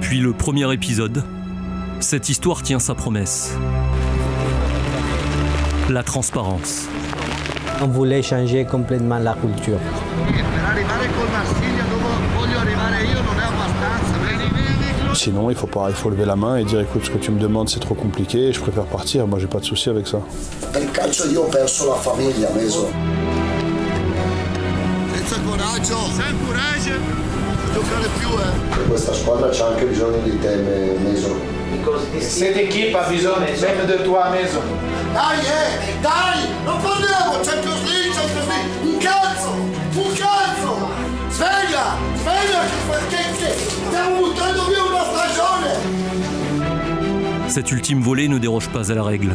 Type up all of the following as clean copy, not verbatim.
Depuis le premier épisode, cette histoire tient sa promesse. La transparence. On voulait changer complètement la culture. Sinon, il faut lever la main et dire écoute, ce que tu me demandes c'est trop compliqué, je préfère partir, moi j'ai pas de souci avec ça. Per il calcio io ho perso la famiglia, Meso. Senza coraggio, senza coraggio, non giocare più, Questa squadra c'ha anche bisogno di te, Meso. Cette équipe a besoin même de toi, Meso. Dai, dai, non parliamo, Champions League, un cazzo, sveglia, che stiamo buttando via una stagione. Cet ultime volet ne déroge pas à la règle.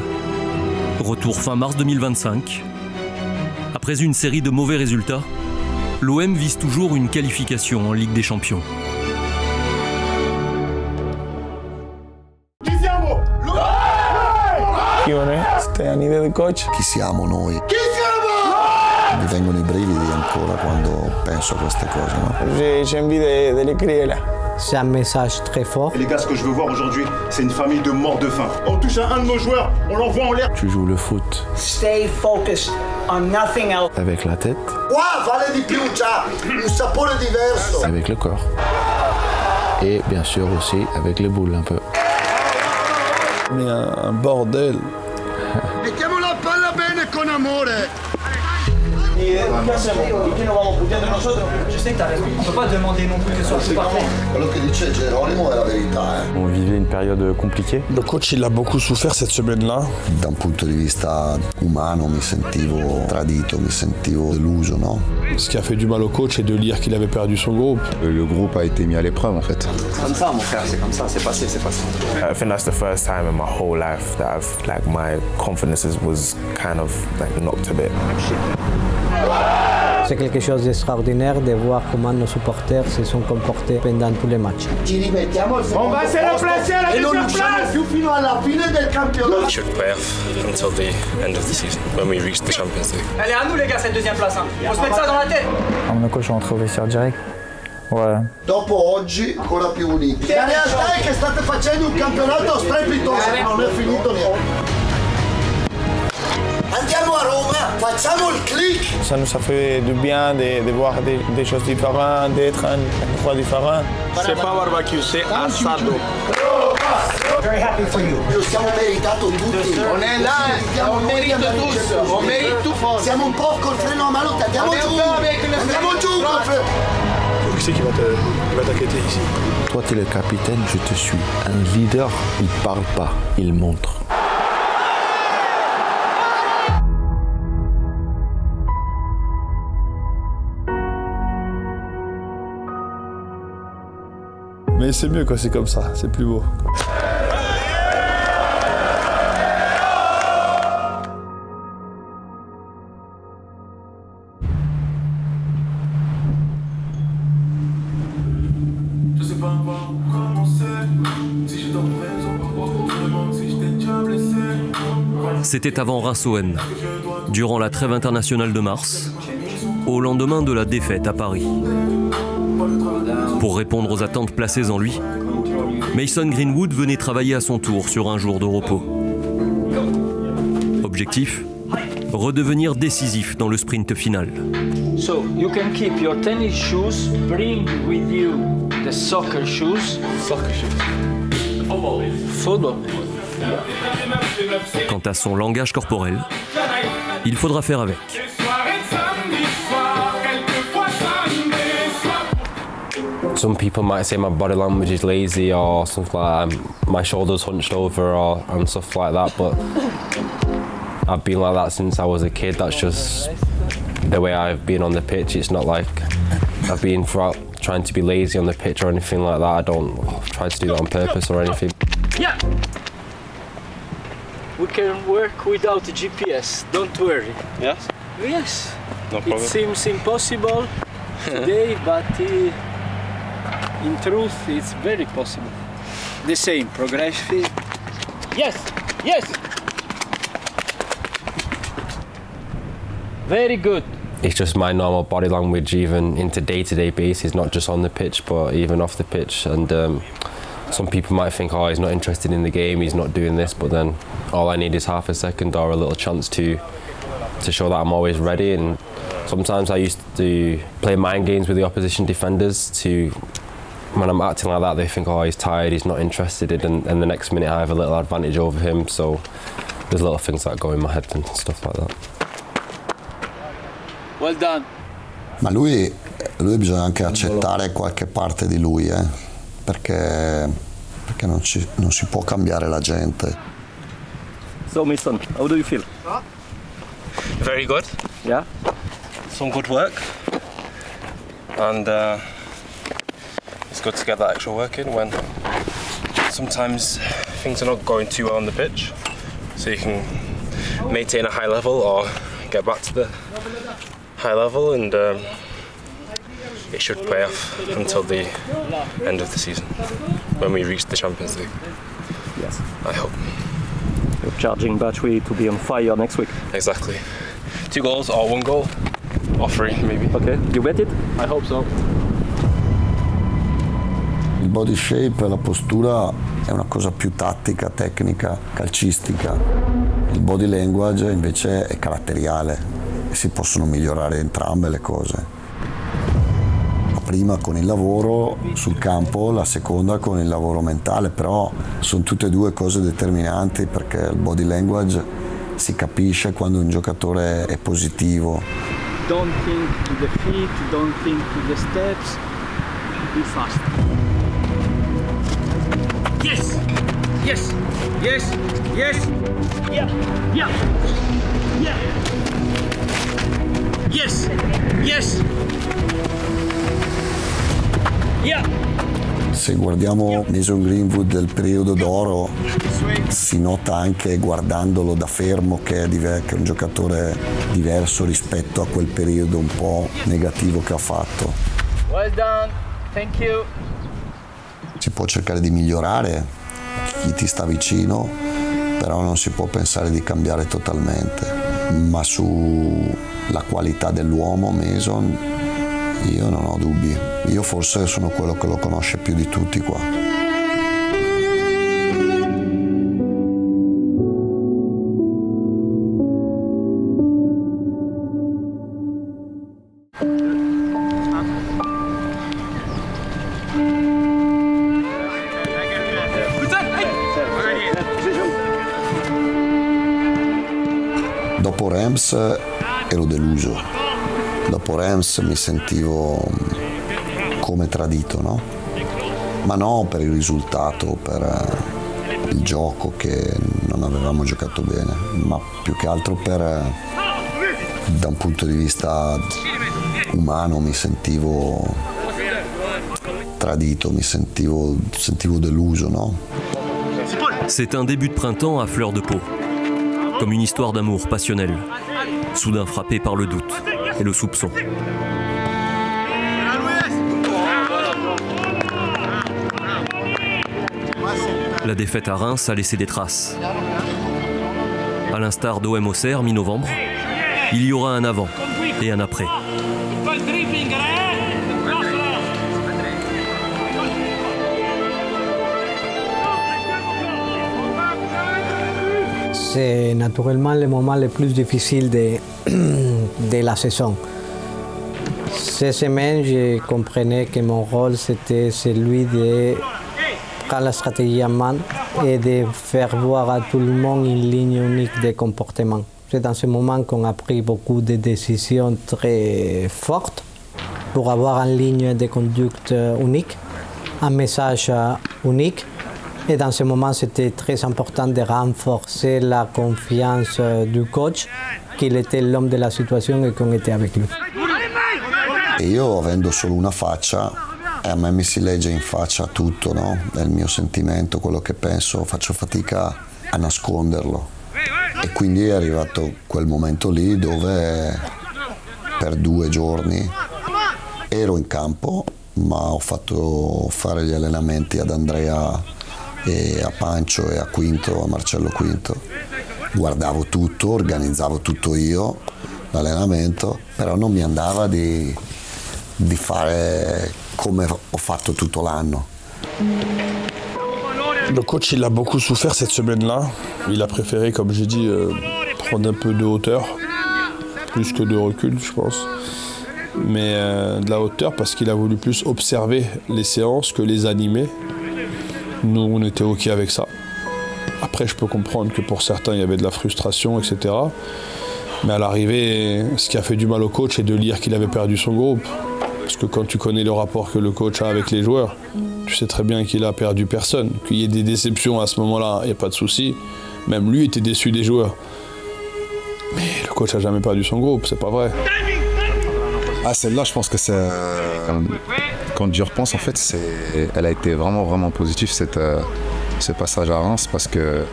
Retour fin mars 2025. Après une série de mauvais résultats, l'OM vise toujours une qualification en Ligue des Champions. Stai a un'idea del coach? Chi siamo noi? Mi vengono i brividi ancora quando penso a queste cose, no? J'ai envie de l'écrire là. C'est un message très fort. Et les gars, ce que je veux voir aujourd'hui, c'est une famille de morts de faim. On touche à un de nos joueurs, on l'envoie en l'air. Tu joues le foot. Stay focused on nothing else. Avec la tête. Qua vale di più, c'ha un sapore diverso. Avec le corps. Et bien sûr aussi avec les boules un peu. Mais un bordel. Mettiamo la palla bene con amore. Je sais que t'as raison. On peut pas demander non plus que ce soit tout parfait. Quello che dice Geronimo è la verità, On vivait une période compliquée. Le coach il a beaucoup souffert cette semaine-là. Da un punto di vista umano mi sentivo tradito, mi sentivo deluso, no? Ce qui a fait du mal au coach, c'est de lire qu'il avait perdu son groupe. Le groupe a été mis à l'épreuve en fait. C'est comme ça, mon frère, c'est comme ça, c'est passé, c'est passé. I think that's the first time in my whole life that I've, like, my confidence was kind of like knocked a bit. C'est quelque chose d'extraordinaire de voir comment nos supporters se sont comportés pendant tous les matchs. Ci rimettiamo al secondo va se replacer alla e non deuxième usciamo place. più fino alla fine del campionato. Should play off until the end of the season when we reach the Champions League. Elle est à nous, les gars, cette deuxième place. Hein. On se met ça dans la tête. Mon coach est rentré au vestiaire direct. Ouais. Dopo oggi ancora più uniti. La realtà è che state facendo un campionato strepitoso, non è finito niente. Andiamo a Roma, facciamo il click. Ça nous a fait du bien de voir des choses différentes, d'être un endroit différent. C'est pas barbecue, c'est assado. Very happy for you. Lo siamo meritato tutti. On est là, on mérite tous. On mérite tout. Siamo un po' col freno a mano, andiamo giù. Andiamo giù col freno. Qui c'est qui va t'inquiéter ici? Toi t'es le capitaine, je te suis. Un leader, il parle pas, il montre. Mais c'est mieux quand c'est comme ça, c'est plus beau. C'était avant Reims-OM, durant la trêve internationale de mars, au lendemain de la défaite à Paris. Pour répondre aux attentes placées en lui, Mason Greenwood venait travailler à son tour sur un jour de repos. Objectif, redevenir décisif dans le sprint final. So you can keep your tennis shoes, bring with you the soccer shoes. Football. Quant à son langage corporel, il faudra faire avec. Some people might say my body language is lazy or something like that. My shoulders hunched over and stuff like that, but I've been like that since I was a kid. That's just the way I've been on the pitch. It's not like I've been trying to be lazy on the pitch or anything like that. I don't try to do that on purpose or anything. Yeah. We can work without GPS. Don't worry. Yes? Yes. No problem. It seems impossible today, but in truth, it's very possible. The same progressive. Yes. Yes. Very good. It's just my normal body language, even into day-to-day basis, not just on the pitch, but even off the pitch. And some people might think, oh, he's not interested in the game, he's not doing this, but then all I need is half a second or a little chance to show that I'm always ready. And sometimes I used to play mind games with the opposition defenders to, when I'm acting like that, they think, oh, he's tired, he's not interested, and the next minute I have a little advantage over him. So there's little things that go in my head and stuff like that. Well done. Ma lui bisogna anche accettare qualche parte di lui, perché non si può cambiare la gente. So, Mason, how do you feel? Very good. Yeah? Some good work. And it's good to get that extra work in when sometimes things are not going too well on the pitch. So you can maintain a high level or get back to the high level, and it should pay off until the end of the season when we reach the Champions League. Yes. I hope. You're charging battery to be on fire next week. Exactly. 2 goals or 1 goal or 3 maybe. Okay, you bet it? I hope so. Il body shape, la postura è una cosa più tattica, tecnica, calcistica. Il body language invece è caratteriale e si possono migliorare entrambe le cose. La prima con il lavoro sul campo, la seconda con il lavoro mentale, però sono tutte e due cose determinanti, perché il body language si capisce quando un giocatore è positivo. Don't think to the feet, don't think to the steps, be fast. Yes! Yes! Yes! Yes! Yeah! Yeah! Yeah! Yes! Yes! Yeah! Se guardiamo Mason Greenwood del periodo d'oro, si nota anche guardandolo da fermo che è un giocatore diverso rispetto a quel periodo un po' negativo che ha fatto. Well done. Thank you. Si può cercare di migliorare chi ti sta vicino, però non si può pensare di cambiare totalmente. Ma sulla qualità dell'uomo Mason io non ho dubbi. Io forse sono quello che lo conosce più di tutti qua. Dopo Reims ero deluso, dopo Reims mi sentivo come tradito, no? Ma non per il risultato, per il gioco che non avevamo giocato bene, ma più che altro da un punto di vista umano mi sentivo tradito, mi sentivo deluso, no? C'est un début de printemps à fleur de peau, comme une histoire d'amour passionnelle, soudain frappée par le doute et le soupçon. La défaite à Reims a laissé des traces. À l'instar d'OM Auxerre mi-novembre, il y aura un avant et un après. C'est naturellement le moment le plus difficile de la saison. Ces semaines, je comprenais que mon rôle c'était celui de prendre la stratégie en main et de faire voir à tout le monde une ligne unique de comportement. C'est dans ce moment qu'on a pris beaucoup de décisions très fortes pour avoir une ligne de conduite unique, un message unique. Et dans ce moment, c'était très important de renforcer la confiance du coach, qu'il était l'homme de la situation et qu'on était avec lui. E io, avendo solo una faccia, a me mi si legge in faccia tutto, no? È il mio sentimento, quello che penso, faccio fatica a nasconderlo. E quindi è arrivato quel momento lì dove per 2 giorni ero in campo, ma ho fatto fare gli allenamenti ad Andrea e a Pancio e a Quinto, a Marcello Quinto. Guardavo tutto, organizzavo tutto io, l'allenamento, però non mi andava di fare come ho fatto tutto l'anno. Le coach, il a beaucoup souffert cette semaine-là. Il a préféré, comme j'ai dit, prendre un peu de hauteur, plus que de recul, je pense. Mais de la hauteur parce qu'il a voulu plus observer les séances que les animer. Nous, on était OK avec ça. Après, je peux comprendre que pour certains, il y avait de la frustration, etc. Mais à l'arrivée, ce qui a fait du mal au coach, c'est de lire qu'il avait perdu son groupe. Parce que quand tu connais le rapport que le coach a avec les joueurs, tu sais très bien qu'il a perdu personne. Qu'il y ait des déceptions à ce moment-là, il n'y a pas de souci. Même lui était déçu des joueurs. Mais le coach n'a jamais perdu son groupe, c'est pas vrai. Ah, celle-là, je pense que c'est... quand j'y repense, en fait, elle a été vraiment positive, ce passage à Reims, parce que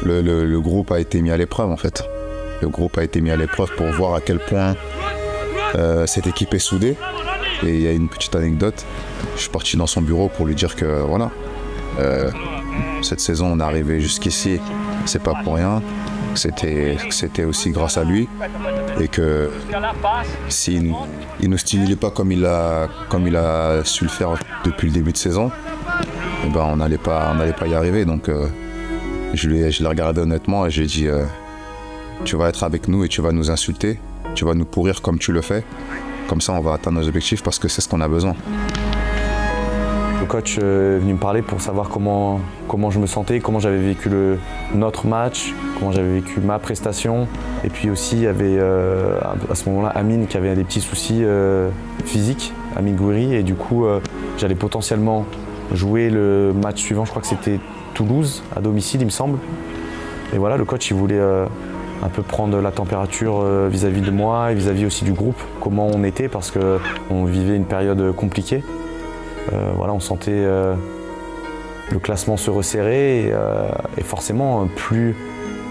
le groupe a été mis à l'épreuve, en fait. Le groupe a été mis à l'épreuve pour voir à quel point cette équipe est soudée. Et il y a une petite anecdote. Je suis parti dans son bureau pour lui dire que, voilà, cette saison, on est arrivé jusqu'ici, c'est pas pour rien. C'était aussi grâce à lui. Et que s'il ne nous stimulait pas comme il a su le faire depuis le début de saison, eh ben on n'allait pas y arriver. Donc je l'ai regardé honnêtement et j'ai dit tu vas être avec nous et tu vas nous insulter, tu vas nous pourrir comme tu le fais. Comme ça on va atteindre nos objectifs parce que c'est ce qu'on a besoin. Le coach est venu me parler pour savoir comment je me sentais, comment j'avais vécu notre match, comment j'avais vécu ma prestation. Et puis aussi, il y avait à ce moment-là Amine qui avait des petits soucis physiques, Amine Gouiri. Et du coup, j'allais potentiellement jouer le match suivant, je crois que c'était Toulouse, à domicile, il me semble. Et voilà, le coach, il voulait un peu prendre la température vis-à-vis de moi et vis-à-vis aussi du groupe, comment on était, parce qu'on vivait une période compliquée. Voilà, on sentait le classement se resserrer et forcément, plus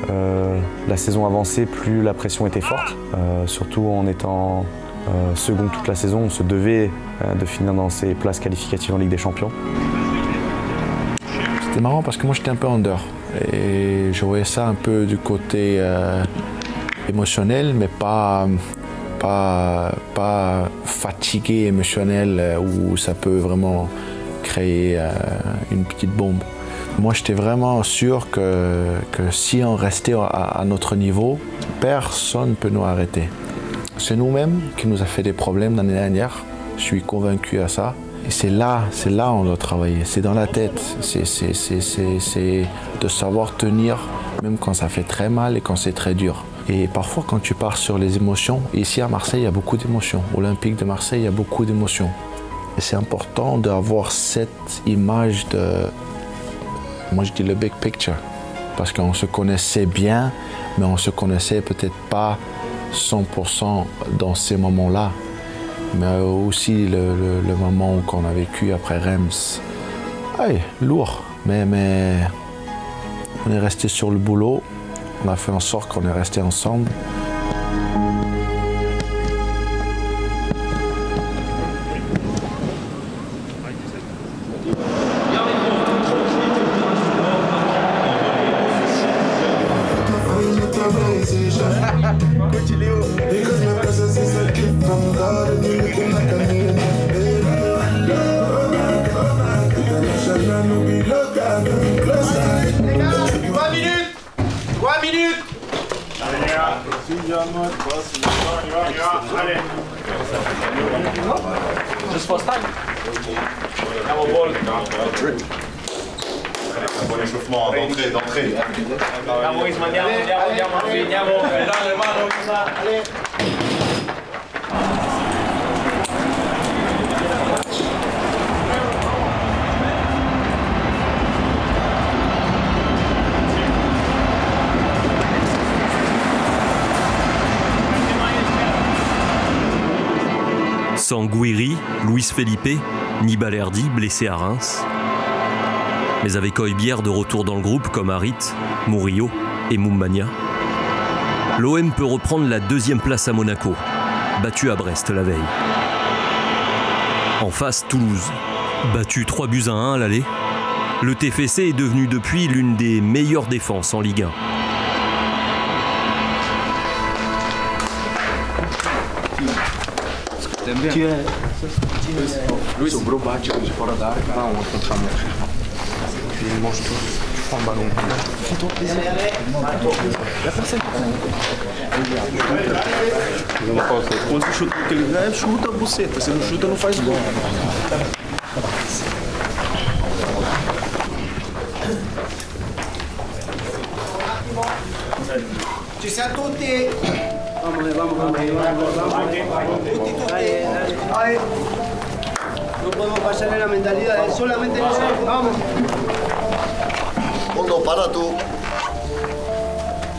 la saison avançait, plus la pression était forte. Surtout en étant second toute la saison, on se devait de finir dans ces places qualificatives en Ligue des Champions. C'était marrant parce que moi j'étais un peu under et je voyais ça un peu du côté émotionnel, mais pas fatigué émotionnel où ça peut vraiment créer une petite bombe. Moi, j'étais vraiment sûr que si on restait à notre niveau, personne ne peut nous arrêter. C'est nous-mêmes qui nous a fait des problèmes l'année dernière. Je suis convaincu à ça. Et c'est là où on doit travailler. C'est dans la tête. C'est de savoir tenir, même quand ça fait très mal et quand c'est très dur. Et parfois, quand tu pars sur les émotions, ici à Marseille, il y a beaucoup d'émotions. Olympique de Marseille, il y a beaucoup d'émotions. Et c'est important d'avoir cette image de, moi je dis le big picture, parce qu'on se connaissait bien, mais on se connaissait peut-être pas 100% dans ces moments-là. Mais aussi le moment qu'on a vécu après Reims. Ouais, lourd, mais on est resté sur le boulot. On a fait en sorte qu'on est resté ensemble. Just first time. Andiamo ball. Un buon échauffement d'entrée. Andiamo Isma, andiamo. Dai le mano, allez. Sans Gouiri, Luis Felipe, ni Balerdi, blessé à Reims. Mais avec Højbjerg de retour dans le groupe comme Harit, Murillo et Mumbagna, l'OM peut reprendre la deuxième place à Monaco, battu à Brest la veille. En face, Toulouse, battu 3-1 à l'aller. Le TFC est devenu depuis l'une des meilleures défenses en Ligue 1. Tu es... Luis, sobrou bate de fora da área. Não, puis mange tout. Tu prends le ballon. Fais-toi plaisir. La personne. Quando você chuta aquele velho, chuta a buceta. Se não chuta, não faz gol. Ci siamo tutti! Vamos. Tutti. No podemos pasarle la mentalidad, es solamente nosotros. Vamos. Mondo, para tout.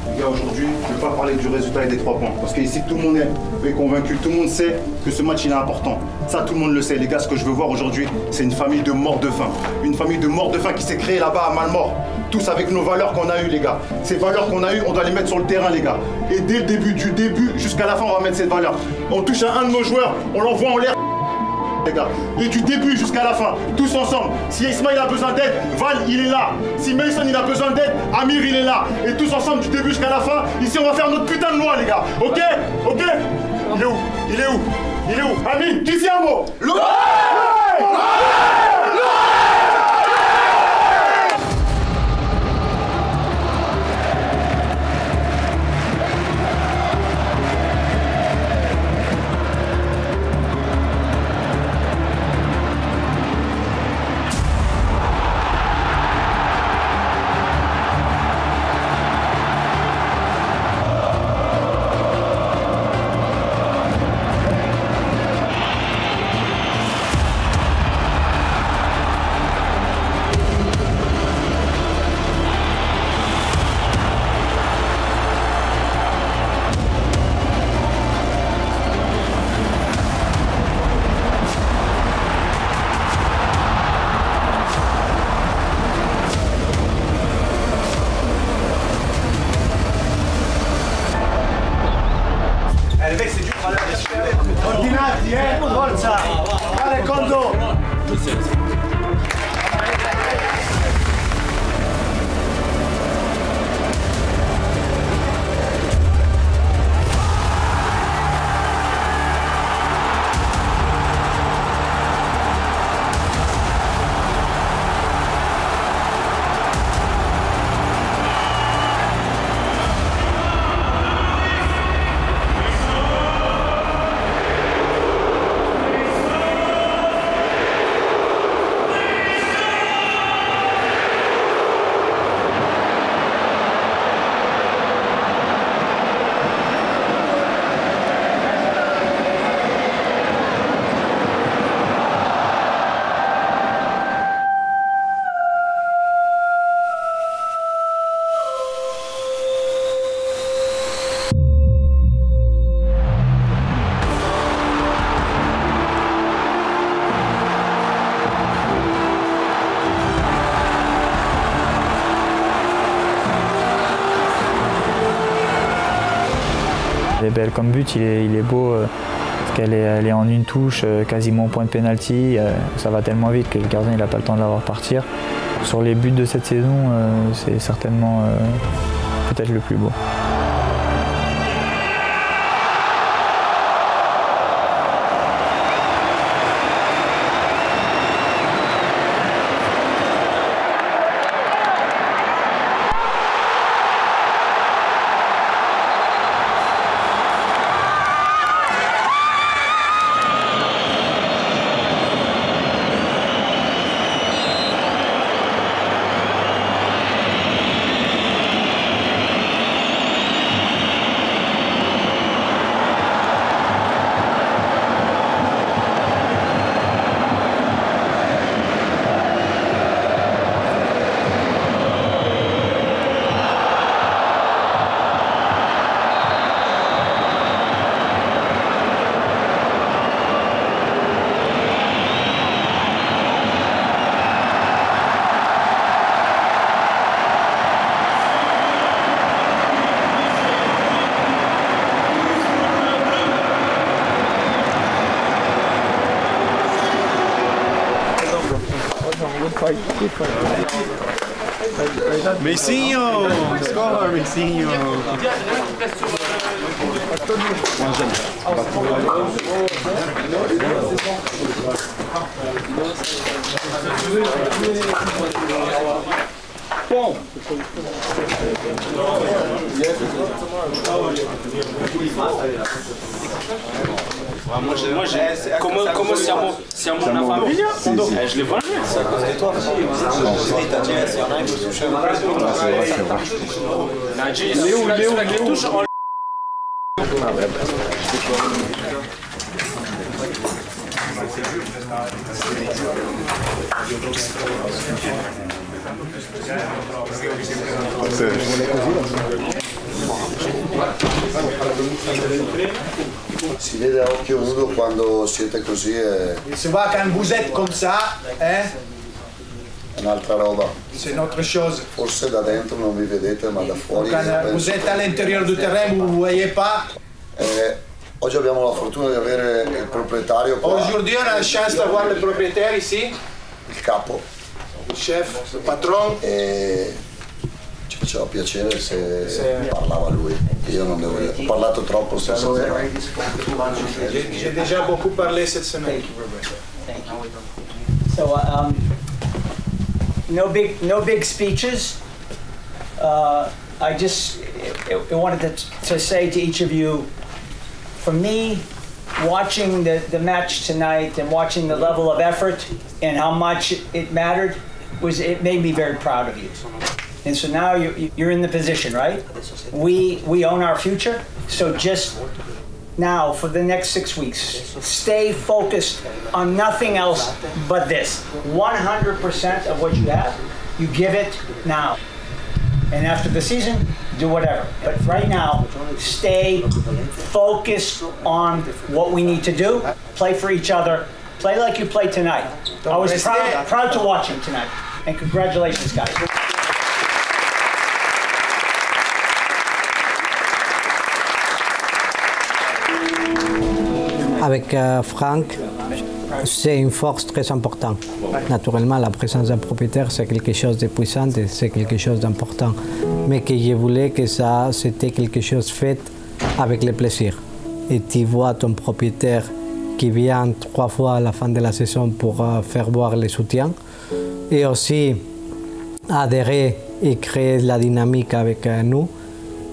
Les gars, aujourd'hui, je ne vais pas parler du résultat et des 3 points. Parce qu'ici, tout le monde est convaincu, tout le monde sait que ce match il est important. Ça, tout le monde le sait. Les gars, ce que je veux voir aujourd'hui, c'est une famille de morts de faim. Une famille de morts de faim qui s'est créée là-bas à Malmort. Tous avec nos valeurs qu'on a eues, les gars. Ces valeurs qu'on a eues, on doit les mettre sur le terrain, les gars. Et dès le début, du début jusqu'à la fin, on va mettre cette valeur. On touche à un de nos joueurs, on l'envoie en l'air. Les gars. Et du début jusqu'à la fin, tous ensemble. Si Ismail a besoin d'aide, Val il est là. Si Mason il a besoin d'aide, Amir il est là. Et tous ensemble du début jusqu'à la fin, ici on va faire notre putain de loi les gars. Ok? Ok? Il est où? Il est où? Il est où? Amir, qui c'est un mot? Ordinati, forza! Vale, Condo! Elle est belle comme but, il est beau parce qu'elle est en une touche, quasiment au point de pénalty. Ça va tellement vite que le gardien n'a pas le temps de la voir partir. Sur les buts de cette saison, c'est certainement peut-être le plus beau. Meicinho! Score, Meicinho! Bon. Comment siamo una famiglia? Je les vois jouer. C'est à cause de toi. Si vede a occhio nudo quando siete così e... Se va quand vous êtes comme ça, è un'altra roba. C'est une autre chose. Forse da dentro non vi vedete, ma da fuori... Quand vous êtes à l'intérieur du terrain, vous ne vous voyez pas. Oggi abbiamo la fortuna di avere il proprietario qua. Aujourd'hui, on a la chance d'avoir le propriétaire ici. Il capo. Il chef, il patron. E ci faceva piacere se parlava lui. Io non devo dire. Ho parlato troppo stasera. J'ai déjà beaucoup parlé cette semaine. So, no big speeches. I just wanted to say to each of you, for me, watching the match tonight and watching the level of effort and how much it mattered, it made me very proud of you. And so now you're in the position, right? We own our future, so just now for the next 6 weeks, stay focused on nothing else but this. 100% of what you have, you give it now. And after the season, do whatever. But right now, stay focused on what we need to do. Play for each other. Play like you played tonight. I was proud to watch him tonight. And congratulations, guys. Avec Franck, c'est une force très importante. Naturellement, la présence d'un propriétaire, c'est quelque chose de puissant et c'est quelque chose d'important. Mais que je voulais que ça, c'était quelque chose fait avec le plaisir. Et tu vois ton propriétaire qui vient 3 fois à la fin de la saison pour faire voir le soutien. Et aussi adhérer et créer la dynamique avec nous.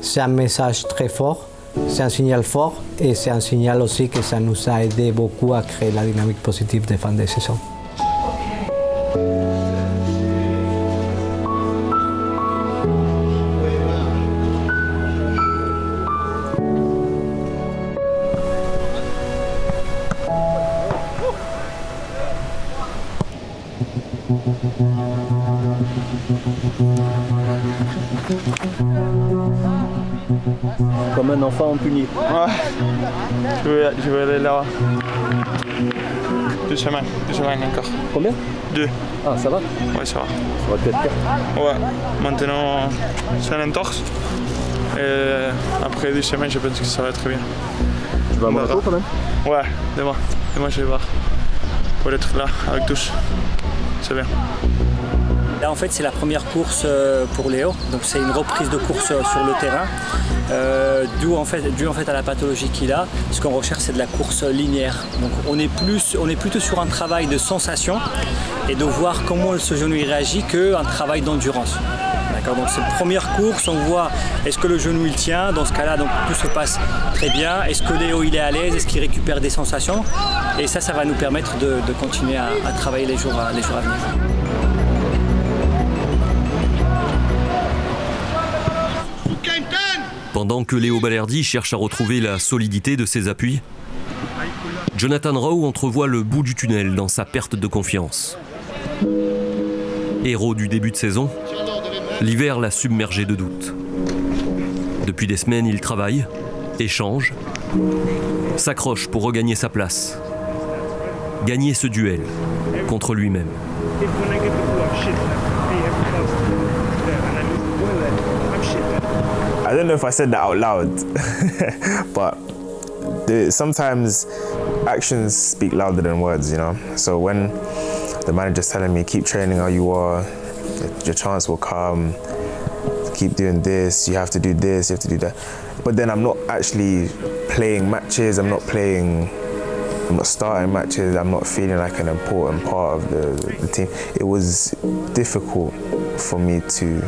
C'est un message très fort. C'est un signal fort et c'est un signal aussi que ça nous a aidé beaucoup à créer la dynamique positive de fin de saison. Comme un enfant puni. Ouais, je vais aller là. 2 semaines encore. Combien? 2. Ah, ça va? Ouais, ça va. Ça va peut-être faire. Ouais, maintenant c'est un entorse. Et après 2 semaines, je pense que ça va être bien. Tu vas à Monaco quand même? Ouais, demain. Demain, je vais voir. Pour être là avec tous. C'est bien. Là en fait c'est la première course pour Léo, donc c'est une reprise de course sur le terrain, dû en fait à la pathologie qu'il a. Ce qu'on recherche c'est de la course linéaire, donc on est plutôt sur un travail de sensation et de voir comment ce genou il réagit qu'un travail d'endurance. D'accord, donc cette première course, on voit est-ce que le genou il tient, dans ce cas-là donc tout se passe très bien, est-ce que Léo il est à l'aise, est-ce qu'il récupère des sensations, et ça va nous permettre de continuer à travailler les jours à venir. Pendant que Léo Balerdi cherche à retrouver la solidité de ses appuis, Jonathan Rowe entrevoit le bout du tunnel dans sa perte de confiance. Héros du début de saison, l'hiver l'a submergé de doutes. Depuis des semaines, il travaille, échange, s'accroche pour regagner sa place, gagner ce duel contre lui-même. I don't know if I said that out loud, but sometimes actions speak louder than words, you know? So when the manager's telling me, keep training how you are, your chance will come, keep doing this, you have to do this, you have to do that. but then I'm not actually playing matches, I'm not starting matches, I'm not feeling like an important part of the team. It was difficult for me to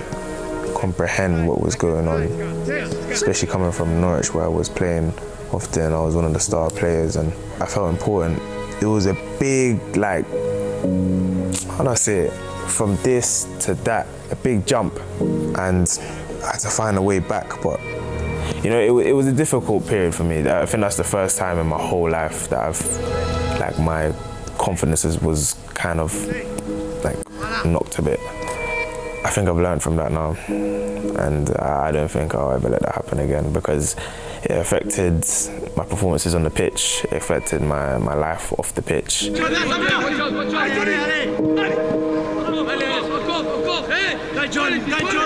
comprehend what was going on, especially coming from Norwich where I was playing often. I was one of the star players and I felt important. It was a big, like, how do I say it? From this to that, a big jump, and I had to find a way back. But you know, it was a difficult period for me. I think that's the first time in my whole life that like my confidence was kind of like knocked a bit. I think I've learned from that now, and I don't think I'll ever let that happen again, because it affected my performances on the pitch, it affected my life off the pitch.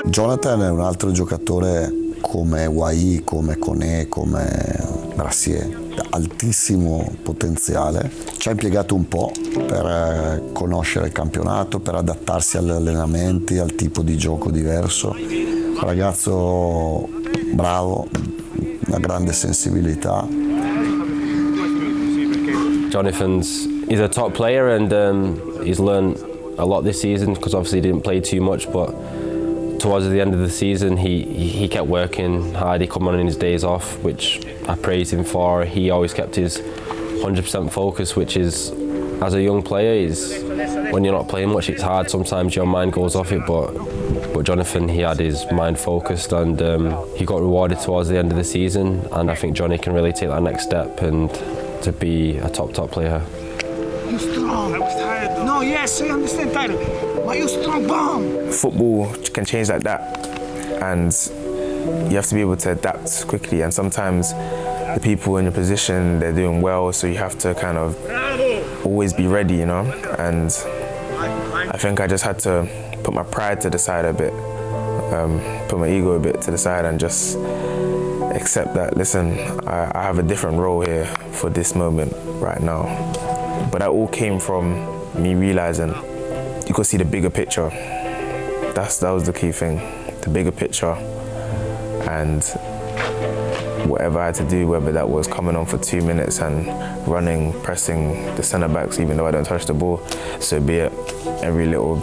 Jonathan è un altro giocatore come Wai, come Koné, come Brassier, altissimo potenziale. Ci ha impiegato un po' per conoscere il campionato, per adattarsi agli allenamenti, al tipo di gioco diverso. Un ragazzo bravo, una grande sensibilità. He's a top player, and he's learned a lot this season, because obviously he didn't play too much, but towards the end of the season he kept working hard. He come on in his days off, which I praise him for. He always kept his 100% focus, which is, as a young player, is when you're not playing much, it's hard. Sometimes your mind goes off it, but Jonathan, he had his mind focused, and he got rewarded towards the end of the season, and I think Johnny can really take that next step and to be a top player. You strong. I was tired though. No, yes, I understand tired. But you strong bomb. Football can change like that, and you have to be able to adapt quickly, and sometimes the people in your position, they're doing well, so you have to kind of always be ready, you know. And I think I just had to put my pride to the side a bit, put my ego a bit to the side, and just accept that, listen, I have a different role here for this moment right now. But that all came from me realizing you could see the bigger picture. That was the key thing, the bigger picture. And whatever I had to do, whether that was coming on for 2 minutes and running, pressing the centre backs, even though I don't touch the ball, so be it. Every little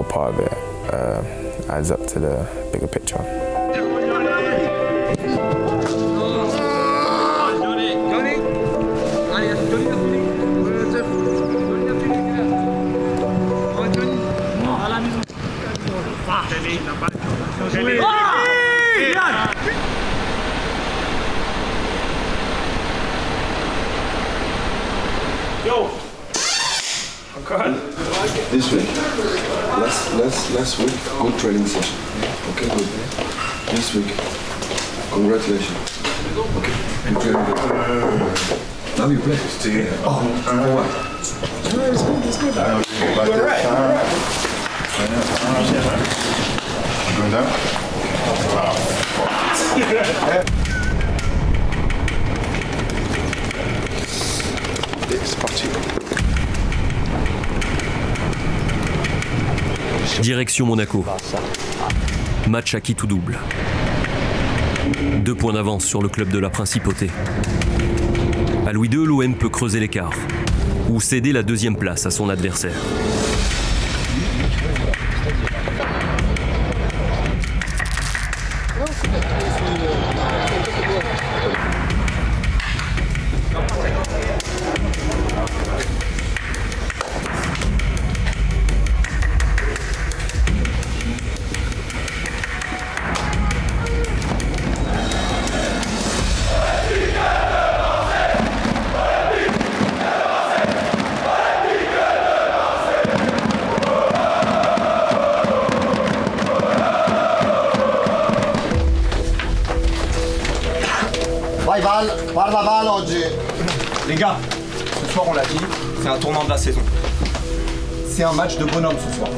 part of it adds up to the bigger picture. Yo! Okay. This week, last week, good training session. Okay, good. This week, congratulations. Okay, you play good. Now you play. Oh, for what? No, it's good. You're right. Going down? Wow. C'est parti. Direction Monaco. Match à qui tout double. 2 points d'avance sur le club de la Principauté. À Louis II, l'OM peut creuser l'écart ou céder la 2e place à son adversaire. Vai Val, guarda Val oggi. Les gars, ce soir on l'a dit, c'est un tournant de la saison. C'est un match de bonhomme ce soir.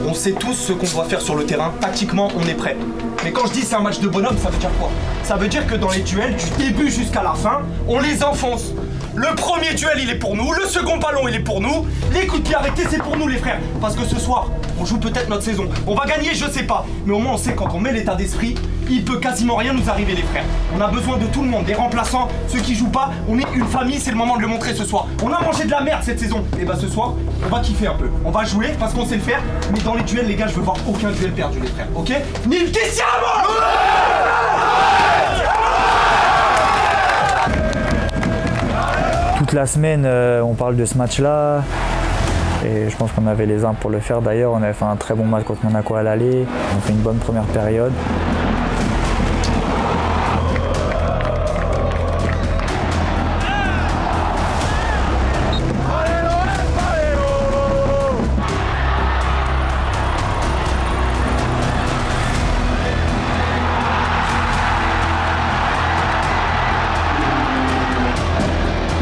On sait tous ce qu'on doit faire sur le terrain, tactiquement on est prêt. Mais quand je dis c'est un match de bonhomme, ça veut dire quoi? Ça veut dire que dans les duels, du début jusqu'à la fin, on les enfonce. Le premier duel, il est pour nous. Le second ballon, il est pour nous. Les coups de pied arrêtés, c'est pour nous, les frères. Parce que ce soir, on joue peut-être notre saison. On va gagner, je sais pas. Mais au moins, on sait quand on met l'état d'esprit, il peut quasiment rien nous arriver, les frères. On a besoin de tout le monde, des remplaçants, ceux qui jouent pas. On est une famille, c'est le moment de le montrer ce soir. On a mangé de la merde cette saison. Et bah ce soir, on va kiffer un peu. On va jouer parce qu'on sait le faire. Mais dans les duels, les gars, je veux voir aucun duel perdu, les frères. Ok? Nil Tissiamo! Toute la semaine, on parle de ce match-là. Et je pense qu'on avait les armes pour le faire. D'ailleurs, on avait fait un très bon match contre Monaco à l'aller. On a fait une bonne première période.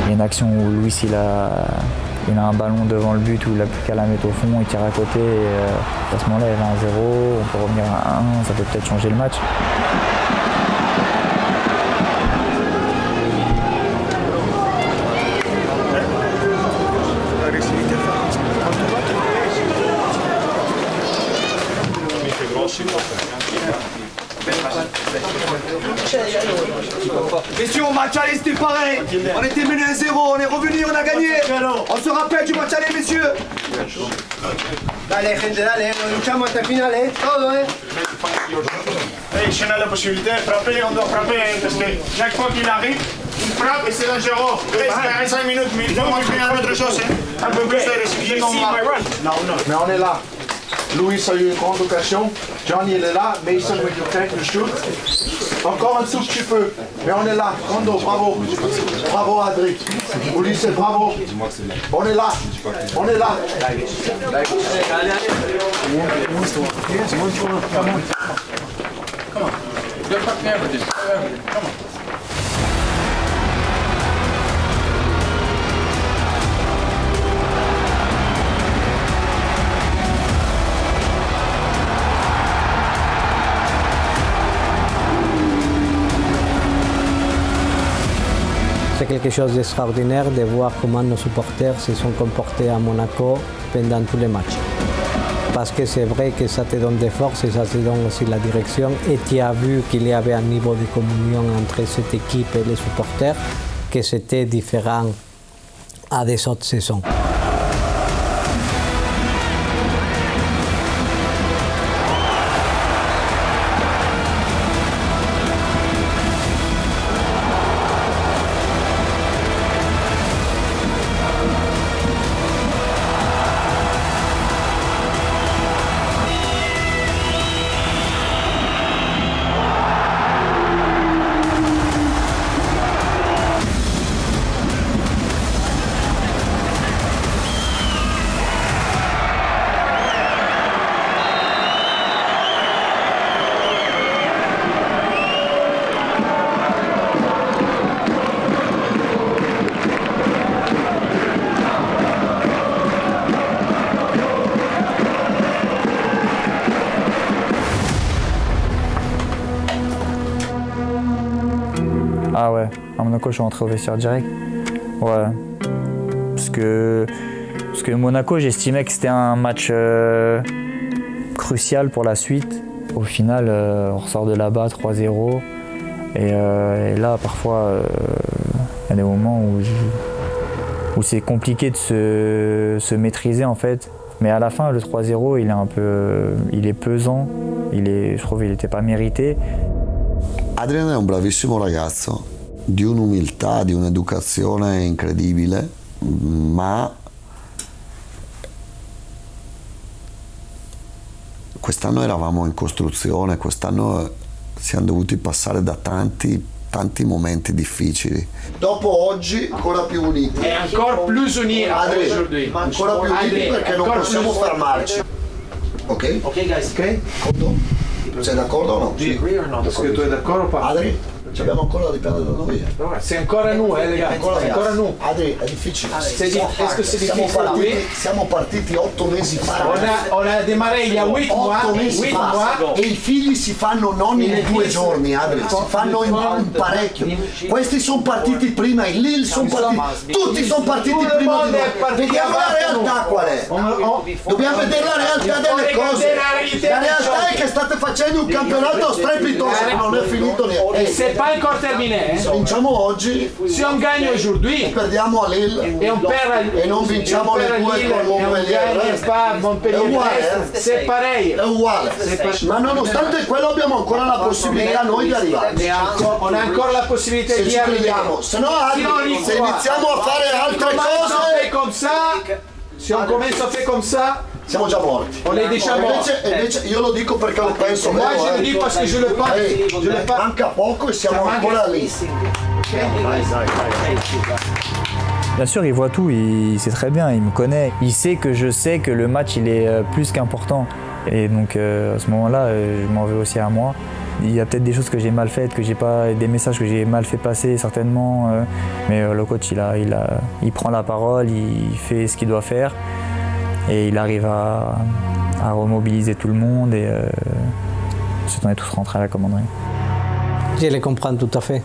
Il y a une action où Luis il a un ballon devant le but où il n'a plus qu'à la mettre au fond, il tire à côté et à ce moment-là il y avait un 0, on peut revenir à 1, ça peut peut-être changer le match. Messieurs, au match aller c'était pareil. On était mené 1-0, on est revenu, on a gagné. On se rappelle du match aller, messieurs. Dale, gente, dale, nos luchamos hasta el final, todo, Hey, si on a la possibilité de frapper, on doit frapper, parce que chaque fois qu'il arrive, il frappe et c'est dangereux. Reste 5 minutes, mais il faut montrer une autre chose, un peu plus de récipients. Non, mais on est là. Louis a eu une grande occasion, Johnny il est là, Mason with your tank, you shoot. Encore un tout petit peu, mais on est là. Kondo, bravo. Bravo Adri. Ulysse, bravo. On est là. On est là. C'est quelque chose d'extraordinaire de voir comment nos supporters se sont comportés à Monaco pendant tous les matchs. Parce que c'est vrai que ça te donne des forces et ça te donne aussi la direction. Et tu as vu qu'il y avait un niveau de communion entre cette équipe et les supporters, que c'était différent à des autres saisons. Ah ouais, à Monaco je suis rentré au vestiaire direct. Ouais. Parce que Monaco j'estimais que c'était un match crucial pour la suite. Au final on ressort de là-bas 3-0 et là parfois il y a des moments où c'est compliqué de se maîtriser en fait. Mais à la fin le 3-0 il est pesant, je trouve qu'il n'était pas mérité. Adrian è un bravissimo ragazzo, di un'umiltà, di un'educazione incredibile, ma quest'anno eravamo in costruzione, quest'anno siamo dovuti passare da tanti momenti difficili. Dopo oggi ancora più uniti. E ancora più uniti Adri, ancora più uniti perché non possiamo fermarci. Ok? Ok guys. Ok? Sei d'accordo o no? Est-ce que tu es d'accord ou pas? Adri? Abbiamo ancora da riprendere da noi. C'est encore nous, ragazzi. C'est encore nous. Adri, è difficile. Siamo partiti 8 mesi fa. On a démarré il y a 8 mois. E i figli si fanno non in 2 giorni, Adri, si fanno in parecchio. Questi sono partiti prima, il Lille sono partiti, tutti sono partiti prima di noi. Vediamo la realtà qual è. Dobbiamo vedere la realtà delle cose. La realtà è che state facendo un campionato strepitoso, non è finito niente. C'est pas encore terminé. Vinciamo oggi. Si on gagne aujourd'hui. Perdiamo a Lille. E non vinciamo le 2 con Montpellier. C'est pareil. È uguale. Ma nonostante quello abbiamo ancora la possibilità noi di arrivarci. On a ancora la possibilità di arrivare. Se no, se iniziamo a fare altre cose, se on commence à faire comme ça, siamo già morti. On est déjà morti. Invece io lo dico perché lo penso. Moi je le dis parce que je le pense. Manca poco e siamo ancora lì. Bien sûr, il voit tout, il sait très bien, il me connaît. Il sait que je sais que le match, il est plus qu'important. Et donc à ce moment-là, je m'en veux aussi à moi. Il y a peut-être des choses que j'ai mal faites, que j'ai pas, des messages que j'ai mal fait passer certainement. Mais le coach, il prend la parole, il fait ce qu'il doit faire. Et il arrive à remobiliser tout le monde et ensuite on est tous rentrés à la commanderie. Je le comprends tout à fait.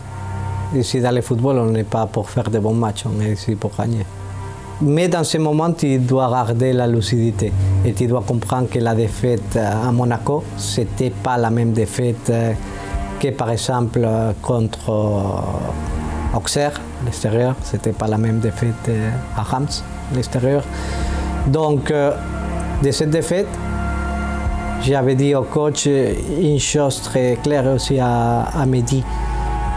Ici dans le football, on n'est pas pour faire de bons matchs, on est ici pour gagner. Mais dans ce moment, tu dois garder la lucidité et tu dois comprendre que la défaite à Monaco, ce n'était pas la même défaite que par exemple contre Auxerre, l'extérieur. Ce n'était pas la même défaite à Reims, l'extérieur. Donc, de cette défaite, j'avais dit au coach une chose très claire aussi à Mehdi.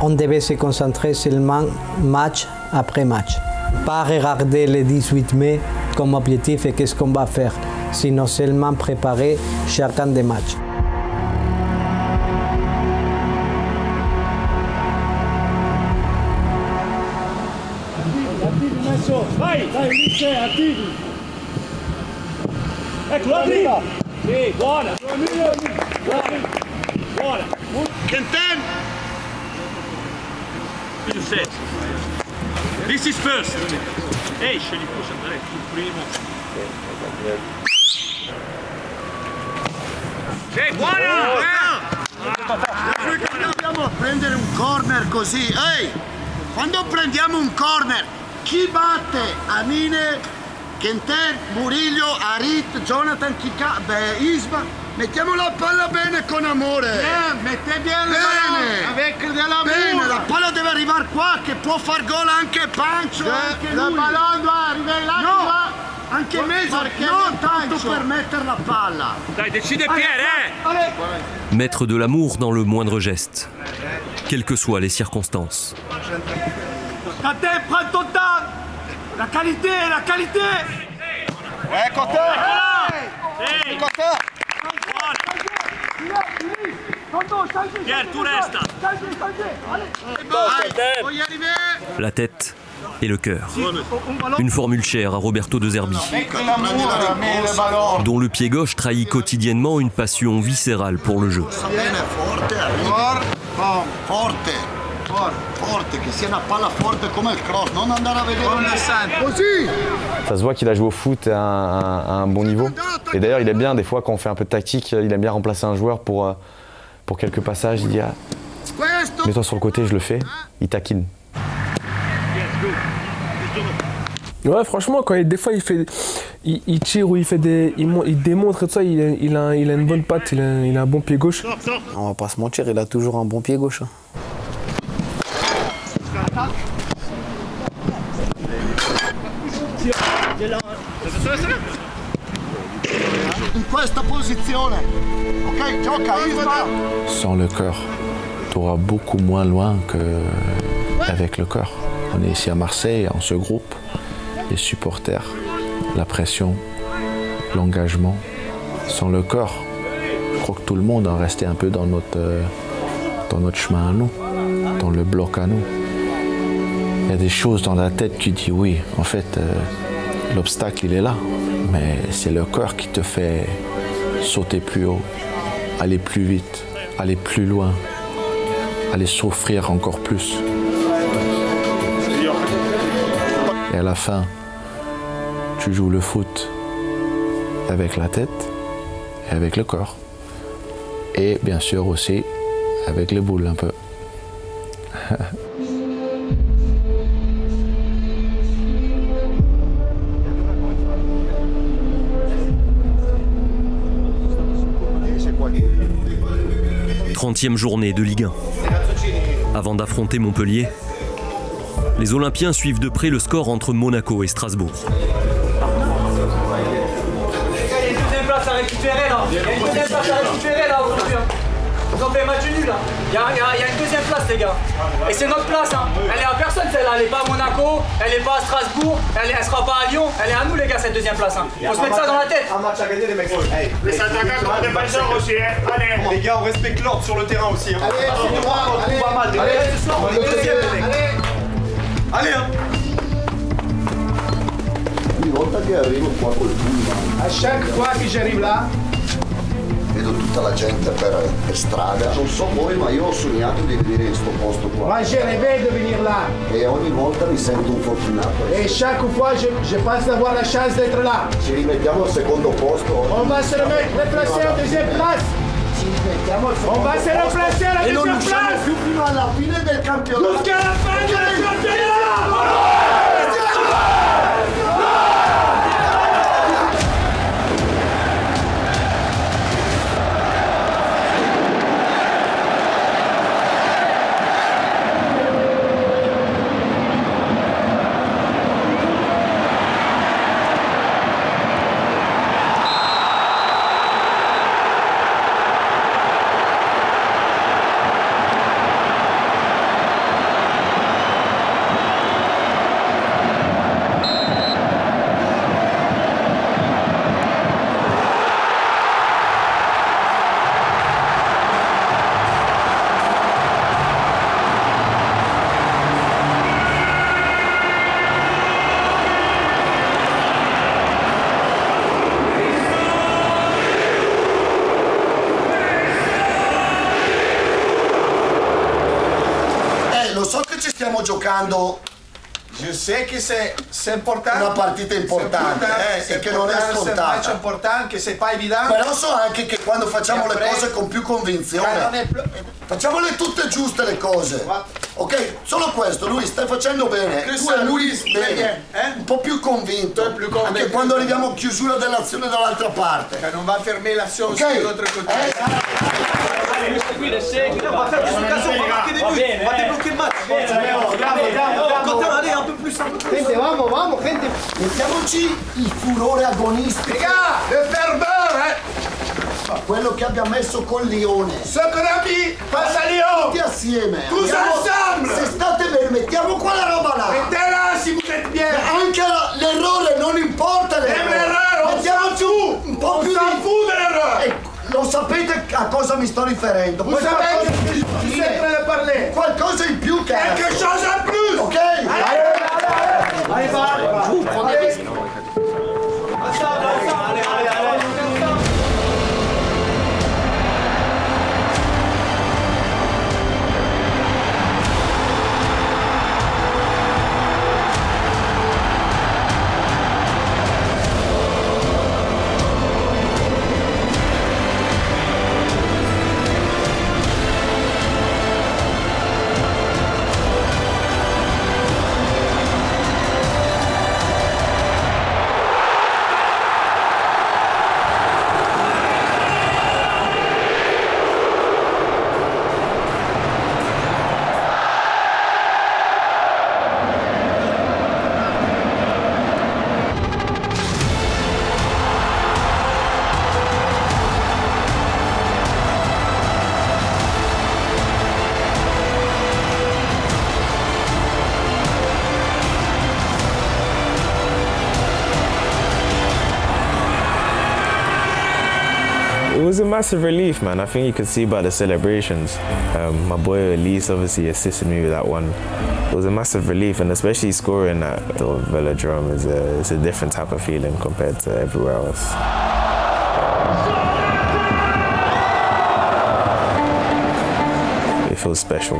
On devait se concentrer seulement match après match. Pas regarder le 18 mai comme objectif et qu'est-ce qu'on va faire, sinon seulement préparer chacun des matchs. Vai, dai Ulisses, attivi! Ecco, Adri! Sì, buona! Buona! Quentin! You said. This is first! Ehi, scegli posso andare sul primo. Sì, buona! Quando andiamo a prendere un corner così, ehi! Quando prendiamo un corner, chi batte? Amine, Quentin, Murillo, Harit, Jonathan, Isma. Mettiamo la palla bene con amore. Mettete bene avec de l'amour. Bene, la palla deve arrivare qua, che può far gol anche Pancio, anche lui. Le ballon doit arriver là, no, anche Mesa, non tanto per mettere la palla. Dai, decide Pierre, Mettre de l'amour dans le moindre geste, quelles que soient les circonstances. Quentin, prends ton temps. La qualité, la qualité. Quentin. Pierre, tu resta. La tête et le cœur. Une formule chère à Roberto De Zerbi, dont le pied gauche trahit quotidiennement une passion viscérale pour le jeu. Ça se voit qu'il a joué au foot à un bon niveau. Et d'ailleurs, il aime bien, des fois, quand on fait un peu de tactique, il aime bien remplacer un joueur pour quelques passages. Il dit mets-toi sur le côté, je le fais. Il taquine. Ouais, franchement, quand des fois il tire ou il démontre tout ça, il a une bonne patte, il a un bon pied gauche. On va pas se mentir, il a toujours un bon pied gauche. In questa posizione. Ok, gioca, Isma. Sans le cœur, tu auras beaucoup moins loin qu'avec le cœur. On est ici à Marseille, on se groupe, les supporters, la pression, l'engagement. Sans le cœur, je crois que tout le monde en restait un peu dans notre chemin à nous, dans le bloc à nous. Il y a des choses dans la tête, tu dis oui, en fait, l'obstacle il est là, mais c'est le cœur qui te fait sauter plus haut, aller plus vite, aller plus loin. allait souffrir encore plus. Et à la fin, tu joues le foot avec la tête et avec le corps. Et bien sûr aussi avec les boules un peu. Trentième journée de Ligue 1. Avant d'affronter Montpellier, les Olympiens suivent de près le score entre Monaco et Strasbourg. Il y a une deuxième place à récupérer là. Il y a une deuxième place à récupérer là aujourd'hui. Ils ont fait match nul là. Il y a une deuxième place les gars. Et c'est notre place hein. Elle est à personne celle-là. Elle est pas à Monaco, elle est pas à Strasbourg, elle sera pas à Lyon. Elle est à nous les gars cette deuxième place hein. Faut se mettre ça dans la tête. Un match à gagner les mecs. Les attaquants comme défenseurs aussi, hein. Allez. Les gars on respecte l'ordre sur le terrain aussi hein. Allez, c'est droit, allez. Pas mal. On est deuxième les mecs. Allez hein. A chaque fois que j'arrive là, vedo tutta la gente per strada. Non so voi, ma io ho sognato di venire in sto posto qua. moi j'ai rêvé de venir là. E ogni volta mi sento un fortunato. Et chaque fois, je pense d'avoir la chance d'être là. Ci rimettiamo al secondo posto. On va se replacer en deuxième place. On va se replacer à la deuxième place. Fino alla fine del campionato. Jusqu'à la fin du championnat. Stiamo giocando. Je sais que c'est important. Una partita importante, e che non è C'est un match scontata. important, che c'est pas évident. Però so anche che quando facciamo le cose con più convinzione, facciamole tutte giuste le cose. Ok? Solo questo, Luis, stai facendo bene. Tu e Luis bene. Un po' più convinto. Anche quando arriviamo a chiusura dell'azione dall'altra parte. Non va fermer l'azione Ok? sur l'autre côté. On va faire des occasions, on va marquer des buts, on va débloquer le match. Allez, un peu plus. Gente, vamos, gente. Mettiamoci il furore agonistico. Les gars, le ferveur, Quello che abbiamo messo con Lione. Ce qu'on a mis face à Lyon. Tutti assieme. Tous ensemble. Se state bene, mettiamo quella roba là. Mettez là si vous êtes bien. Anche l'errore non importa. L'errore, mettiamoci un po' più de l'errore. Lo sapete a cosa mi sto riferendo? Vous savez que je suis en train de parler. Qualcosa in più che quelque chose en plus. Ok? Allez, va. It was a massive relief, man. I think you could see by the celebrations. My boy Elise obviously assisted me with that one. It was a massive relief, and especially scoring at the Velodrome is a different type of feeling compared to everywhere else. It feels special.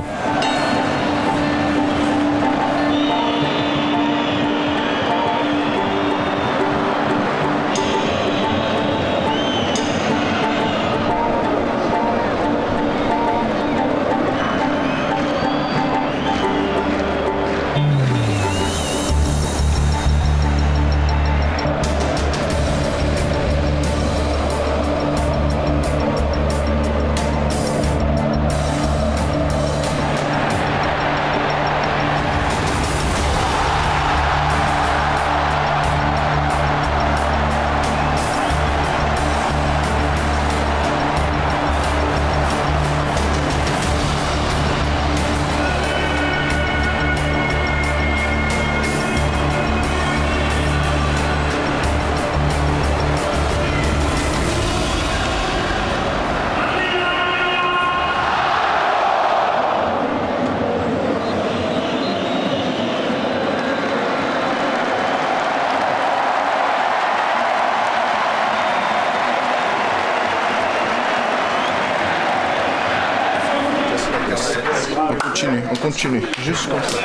On continue, juste comme ça.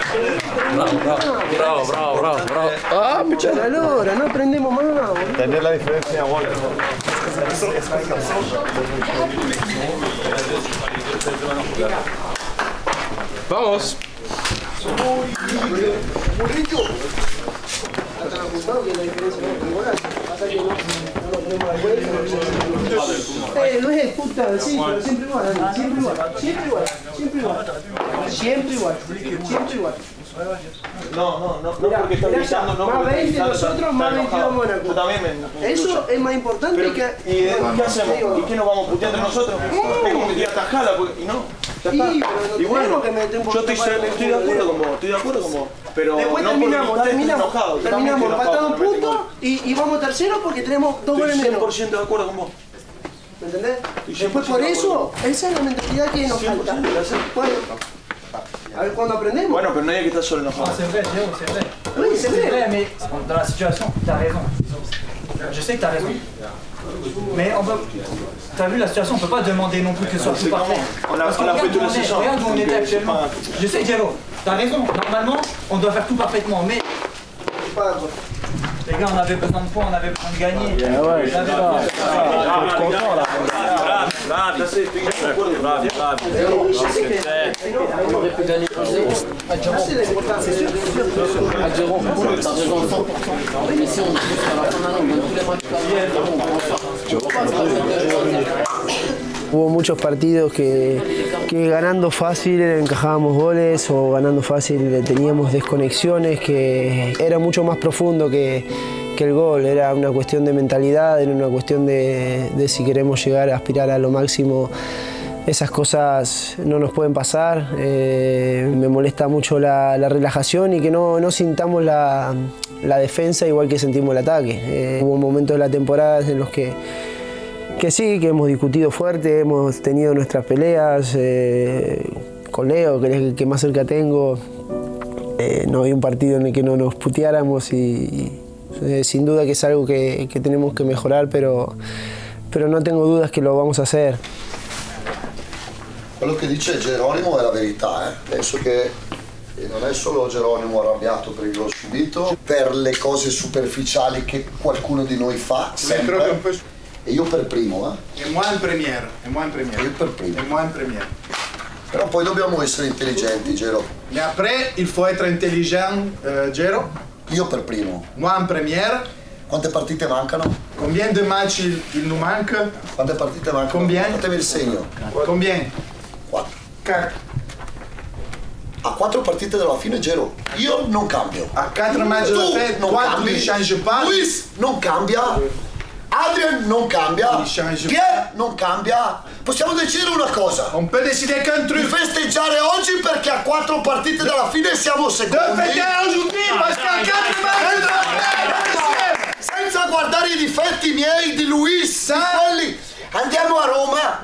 Bravo. Ah, muchas allora, no prendemos más. Tener la diferencia en gol. Vamos. Luis, puta, sí, pero siempre igual, siempre igual. No, porque está gritando, no. Más 20 nosotros, más 22 Mónaco. Yo también Eso es más importante que... ¿Y qué hacemos? ¿Y qué nos vamos a putear entre nosotros? Es como que tira tajada, y no. Ya está. Y bueno, yo estoy de acuerdo con vos, Pero después no terminamos empatados en puntos y vamos terceros porque tenemos 2 goles menos. 100% de acuerdo con vos. ¿Me entendés? Después por eso, esa es la mentalidad que nos falta. Bueno, a ver cuándo aprendemos. Bueno, pero no hay que estar solo enojado. C'est vrai, Jérôme, c'est vrai. Oui, c'est vrai. Mais dans la situation, t'as raison. Je sais que t'as raison. Mais on peut... T'as vu la situation, on peut pas demander non plus que ce soit tout parfait. On a fait toute la saison. Regarde où on était actuellement. Je sais, Diallo, t'as raison. Normalement, on doit faire tout parfaitement, mais... Les gars, on avait besoin de points, on avait besoin de gagner. Ouais, on avait besoin je suis content là. Hubo muchos partidos que ganando fácil encajábamos goles o ganando fácil teníamos desconexiones que era mucho más profundo que el gol. Era una cuestión de mentalidad, era una cuestión de si queremos llegar a aspirar a lo máximo. Esas cosas no nos pueden pasar. Me molesta mucho la relajación y que no sintamos la defensa igual que sentimos el ataque. Hubo momentos de la temporada en los que sí, que hemos discutido fuerte, hemos tenido nuestras peleas con Leo, que es el que más cerca tengo. No había un partido en el que no nos puteáramos y sin duda que es algo que tenemos que mejorar, pero no tengo dudas que lo vamos a hacer. Quello che dice Geronimo è la verità, penso che non è solo Geronimo arrabbiato per il gol subito, per le cose superficiali che qualcuno di noi fa, sempre. E io per primo, E moi in première. Io per primo. Et moi in première. Però poi dobbiamo essere intelligenti, Gero. Mais après, il faut être intelligent, Gero. Io per primo. Moi en première. Quante partite mancano? Combien de matchs il nous manque? Quante partite mancano? Combien? Fatemi il segno. Combien? 4. 4. A 4 partite dalla fine, Gero, io non cambio. A 4 matchs de la fin, non toi cambi. tu ne changes pas. Luis non cambia. Adrian non cambia. Pierre non cambia. Possiamo decidere una cosa. On peut décider qu'un truc. Di festeggiare oggi perché a 4 partite dalla fine siamo secondi. De fêter aujourd'hui parce qu'à 4 matchs. Senza guardare i difetti miei, di Luis, di quelli. Andiamo a Roma.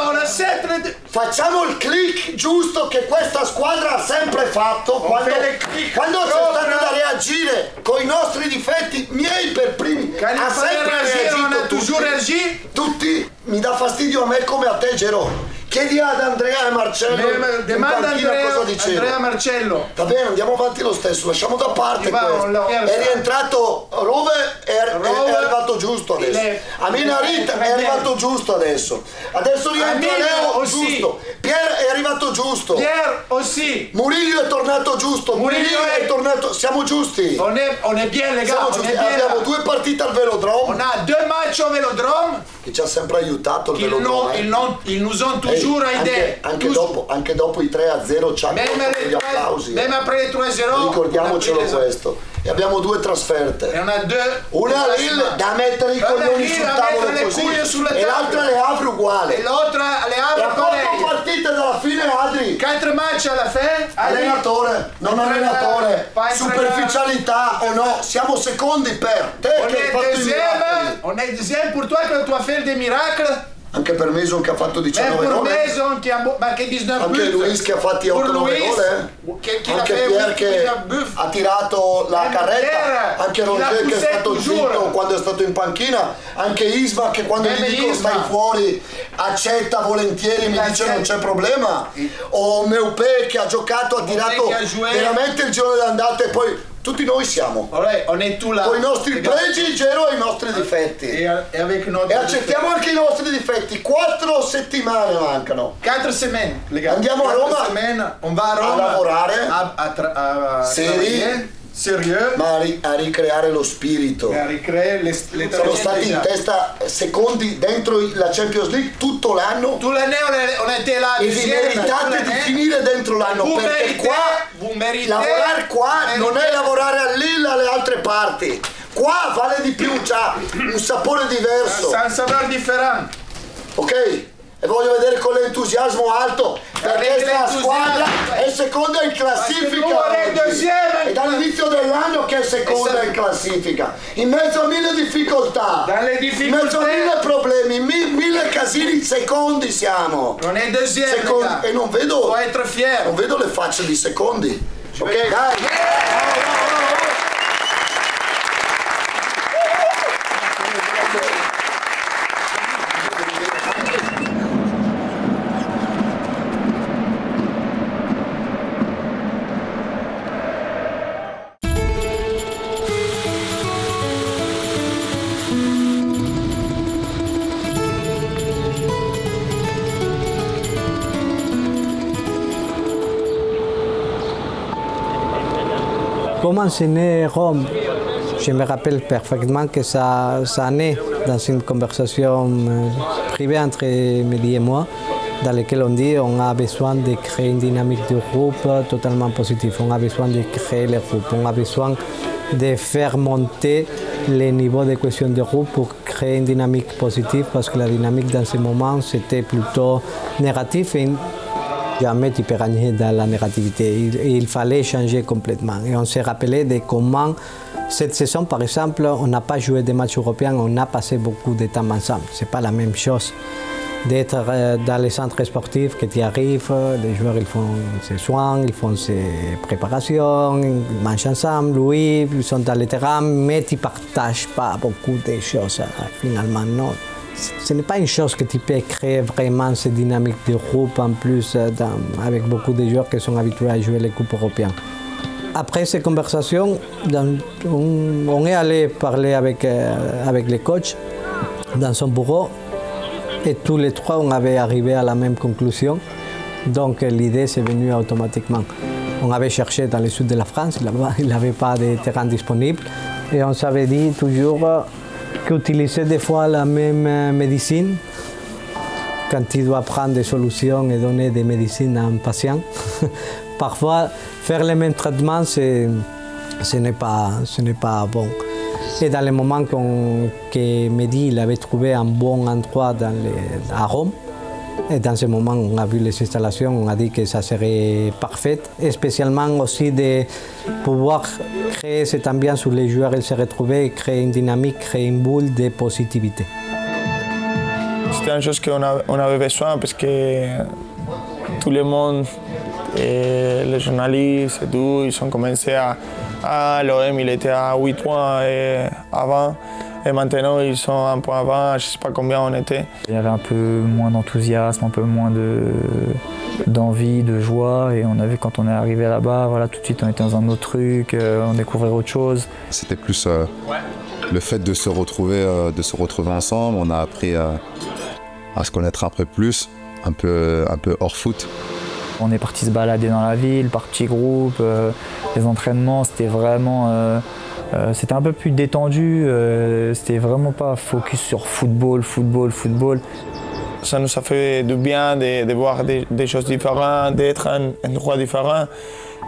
On a 7. Facciamo il click giusto che questa squadra ha sempre fatto quando c'è stato da reagire con i nostri difetti miei per primi. Ha sempre reagito tutti. Mi dà fastidio a me come a te, Gero. Chi Chiedi ad Andrea e Marcello Demanda cosa diceva. Andrea Marcello. Va bene, andiamo avanti lo stesso, lasciamo da parte questo. È rientrato Rove, è arrivato giusto adesso. Amin Harit è arrivato giusto adesso. Adesso rientra Leo, giusto. Pierre è arrivato giusto. Pierre aussi. Murillo è tornato giusto. Murillo è tornato. Siamo giusti. On est bien les gars. Siamo giusti. Abbiamo 2 partite al Velodrome. On a 2 matchs au Velodrome. Che ci ha sempre aiutato il Velodrome. Ils nous ont toujours aidés. Anche dopo i 3-0 ci hanno fatto gli applausi. Même après les 3-0. Ricordiamocelo questo. E abbiamo 2 trasferte. Una a Lille da mettere i coglioni sul tavolo così. E l'altra Le Havre uguale. E l'altra Le Havre e a 4 partite dalla fine, Adri. 4 match alla fine. Allenatore, non allenatore. Superficialità o no? Siamo secondi per te che hai fatto i miracoli. On est deuxième pour toi que tu as fait des miracles. Anche per Mason che ha fatto 19 gol. Anche 19 anche Luis che ha fatti 8-9 gol. Anche Pierre che ha tirato la carretta. Anche Roger che è stato zitto quando è stato in panchina. Anche Isma che quando gli dico stai fuori accetta volentieri, mi dice non c'è problema. O Meupé che ha giocato, ha tirato veramente il giro dell'andata e poi tutti noi siamo. On est tout là. Con i nostri pregi, Gero, e i nostri difetti. E accettiamo anche i nostri difetti. 4 settimane mancano. 4 semaine, les gars. Andiamo a Roma. On va a Roma. A lavorare. A sérieux, ma a ricreare lo spirito. A ricreare le siamo stati in testa secondi dentro la Champions League tutto l'anno. Tout l'année on était là. E vi meritate di finire dentro l'anno perché lavorare qua non è lavorare a Lille alle altre parti. Qua vale di più, c'ha un sapore diverso. Un sapore differente. Ok? E voglio vedere con l'entusiasmo alto perché la squadra è seconda in classifica è dall'inizio dell'anno che è seconda in classifica in mezzo a 1000 difficoltà, in mezzo a 1000 problemi, 1000 casini, secondi siamo. Non è deuxième, e non vedo le facce di secondi. Ok, dai. Comment c'est né Rome? Je me rappelle parfaitement que ça naît dans une conversation privée entre Mehdi et moi, dans laquelle on dit qu'on a besoin de créer une dynamique de groupe totalement positive. On a besoin de créer les groupes. On a besoin de faire monter les niveaux de cohésion de groupe pour créer une dynamique positive parce que la dynamique dans ce moment c'était plutôt négatif et jamais tu peux gagner dans la négativité. Il fallait changer complètement. Et on s'est rappelé de comment cette saison, par exemple, on n'a pas joué des matchs européens, on a passé beaucoup de temps ensemble. Ce n'est pas la même chose d'être dans les centres sportifs que tu arrives, les joueurs ils font ses soins, ils font ses préparations, ils mangent ensemble, oui, ils sont dans le terrain, mais tu ne partages pas beaucoup de choses finalement, non. Ce n'est pas une chose que tu peux créer vraiment cette dynamique de groupe en plus avec beaucoup de joueurs qui sont habitués à jouer les coupes européennes. Après ces conversations, on est allé parler avec les coachs dans son bureau et tous les trois on avait arrivé à la même conclusion. Donc l'idée c'est venue automatiquement. On avait cherché dans le sud de la France, il n'y avait pas de terrain disponible et on s'avait dit toujours qu'utiliser des fois la même médecine quand tu dois prendre des solutions et donner des médecines à un patient. Parfois, faire les mêmes traitements, ce n'est pas bon. Et dans le moment que Mehdi il avait trouvé un bon endroit à Rome, et dans ce moment on a vu les installations, on a dit que ça serait parfait, et spécialement aussi de pouvoir créer cette ambiance où les joueurs ils se retrouvaient, créer une dynamique, créer une boule de positivité. C'était une chose qu'on avait besoin parce que tout le monde, et les journalistes et tout, ils ont commencé à l'OM, il était à 8 points avant. Et maintenant, ils sont un point avant, je ne sais pas combien on était. Il y avait un peu moins d'enthousiasme, un peu moins d'envie, de joie. Et on a vu quand on est arrivé là-bas, voilà, tout de suite on était dans un autre truc, on découvrait autre chose. C'était plus le fait de se retrouver ensemble. On a appris à se connaître un peu plus, un peu hors foot. On est parti se balader dans la ville, par petits groupes, les entraînements, c'était vraiment... c'était un peu plus détendu, c'était vraiment pas focus sur football. Ça nous a fait du bien de voir des choses différentes, d'être à un endroit différent,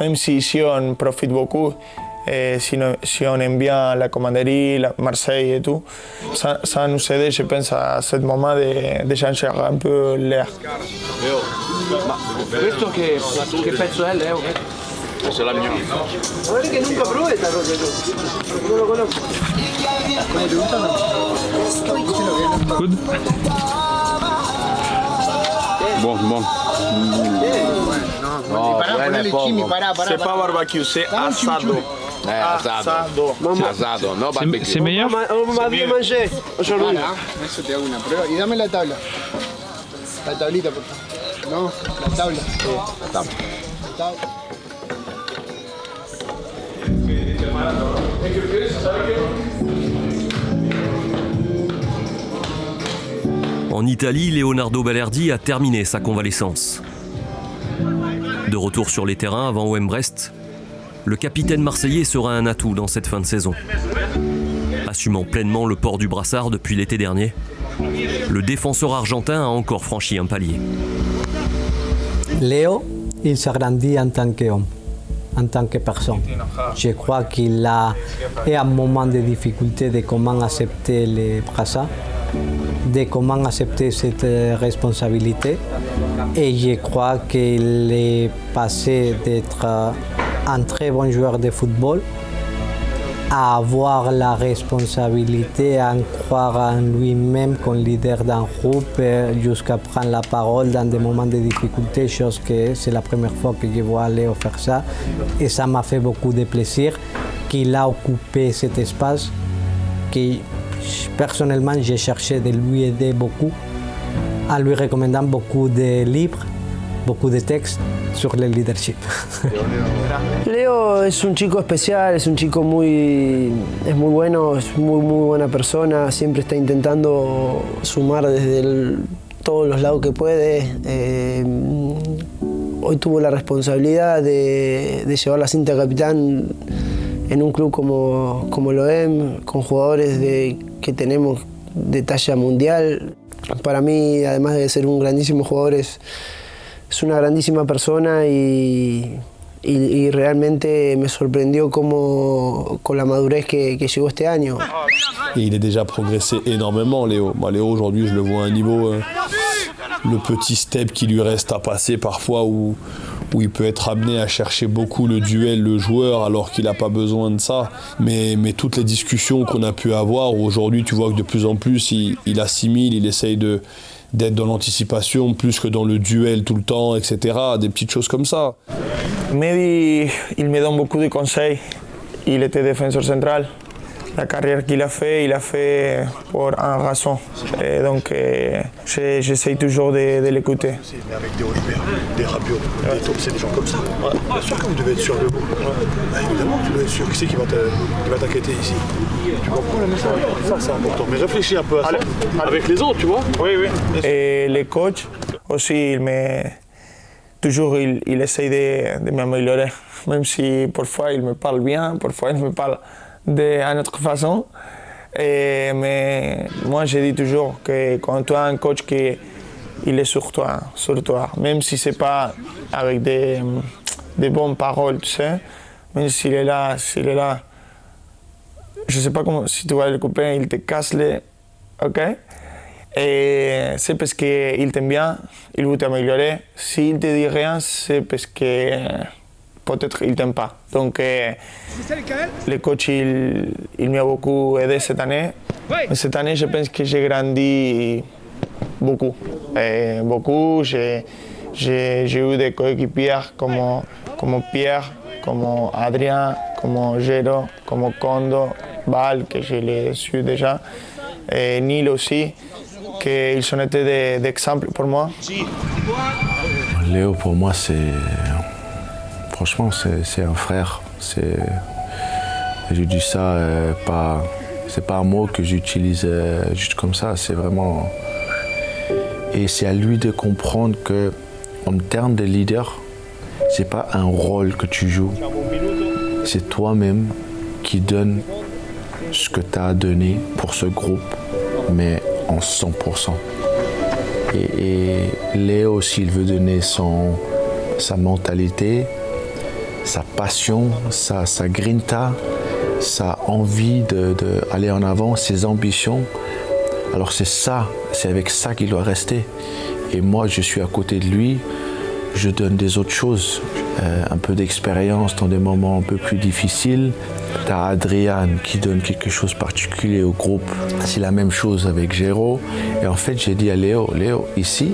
même si ici on profite beaucoup. Et si on aime bien la commanderie, Marseille et tout, ça nous aide, je pense, à ce moment de changer un peu l'air. Questo che pezzo è, Leo? Questa è la mia. Guarda che nunca provai questa cosa, non lo conosco. Come è venuta? Good. Buon. No, C'est pas barbecue, c'est asado. Asado. Asado, no barbecue. C'est meilleur? On m'a bien mangé aujourd'hui. Eso te hago una prueba. Y dame la tabla. La tablita, por favor. No, la tabla. La tabla. En Italie, Leonardo Balerdi a terminé sa convalescence. De retour sur les terrains avant OM Brest, le capitaine marseillais sera un atout dans cette fin de saison. Assumant pleinement le port du brassard depuis l'été dernier, le défenseur argentin a encore franchi un palier. Léo, il s'agrandit en tant qu'homme, en tant que personne. Je crois qu'il a eu un moment de difficulté de comment accepter les brassards, de comment accepter cette responsabilité. Et je crois qu'il est passé d'être un très bon joueur de football à avoir la responsabilité, à croire en lui-même comme leader d'un groupe jusqu'à prendre la parole dans des moments de difficulté, chose que c'est la première fois que je vois Léo faire ça. Et ça m'a fait beaucoup de plaisir qu'il a occupé cet espace que personnellement j'ai cherché de lui aider beaucoup, en lui recommandant beaucoup de livres, beaucoup de textes sur le leadership. Leo es un chico especial, es un chico es muy bueno, es muy buena persona, siempre está intentando sumar desde todos los lados que puede. Hoy tuvo la responsabilidad de llevar la cinta de capitán en un club como lo OM, con jugadores que tenemos de talla mundial. Para mí, además de ser un grandísimo jugador, es una grandísima persona y realmente me sorprendió con la madurez que llegó este año. Et il a déjà progressé énormément, Léo. Léo, aujourd'hui, je le vois à un niveau, le petit step qui lui reste à passer parfois, où il peut être amené à chercher beaucoup le duel, le joueur, alors qu'il n'a pas besoin de ça. Mais toutes les discussions qu'on a pu avoir, aujourd'hui, tu vois que de plus en plus, il assimile, il essaye d'être dans l'anticipation plus que dans le duel tout le temps, etc. Des petites choses comme ça. Mehdi, il me donne beaucoup de conseils. Il était défenseur central. La carrière qu'il a fait pour une raison. Et donc, j'essaye toujours de l'écouter. Mais avec des Oliver, des Rabiot, des Top, c'est des gens comme ça. Ouais. Bien sûr que vous devez être sûr de vous. Évidemment, tu dois être sûr. Qui c'est qui va t'inquiéter ici? Tu comprends le message? Ça, c'est important. Mais réfléchis un peu à ça. Avec les autres, tu vois? Oui. Et les coachs aussi, toujours, il essaye de m'améliorer. Même si parfois il me parle bien, parfois il me parle d'une autre façon. Mais moi, je dis toujours que quand tu as un coach qui est sur toi, même si ce n'est pas avec des bonnes paroles, tu sais, même s'il est là, je ne sais pas comment, si tu vois le copain, il te casse les... OK? Et c'est parce qu'il t'aime bien, il veut t'améliorer. S'il ne te dit rien, c'est parce que peut-être il ne t'aime pas. Donc, le coach, il m'a beaucoup aidé cette année. Mais cette année, je pense que j'ai grandi beaucoup. J'ai eu des coéquipiers comme Pierre, comme Adrien, comme Jero, comme Kondo, Bâle, que je l'ai su déjà, et Nil aussi, qu'ils ont été d'exemple pour moi. Léo, pour moi, franchement, c'est un frère. Je dis ça, c'est pas un mot que j'utilise juste comme ça, c'est vraiment... Et c'est à lui de comprendre que, en termes de leader, c'est pas un rôle que tu joues. C'est toi-même qui donne ce que tu as à donner pour ce groupe, mais en 100%. Et Léo, s'il veut donner sa mentalité, sa passion, sa grinta, sa envie d'aller en avant, ses ambitions, alors c'est avec ça qu'il doit rester. Et moi, je suis à côté de lui, je donne des autres choses, un peu d'expérience dans des moments un peu plus difficiles. T'as Adrian qui donne quelque chose de particulier au groupe. C'est la même chose avec Géraud. Et en fait, j'ai dit à Léo, ici,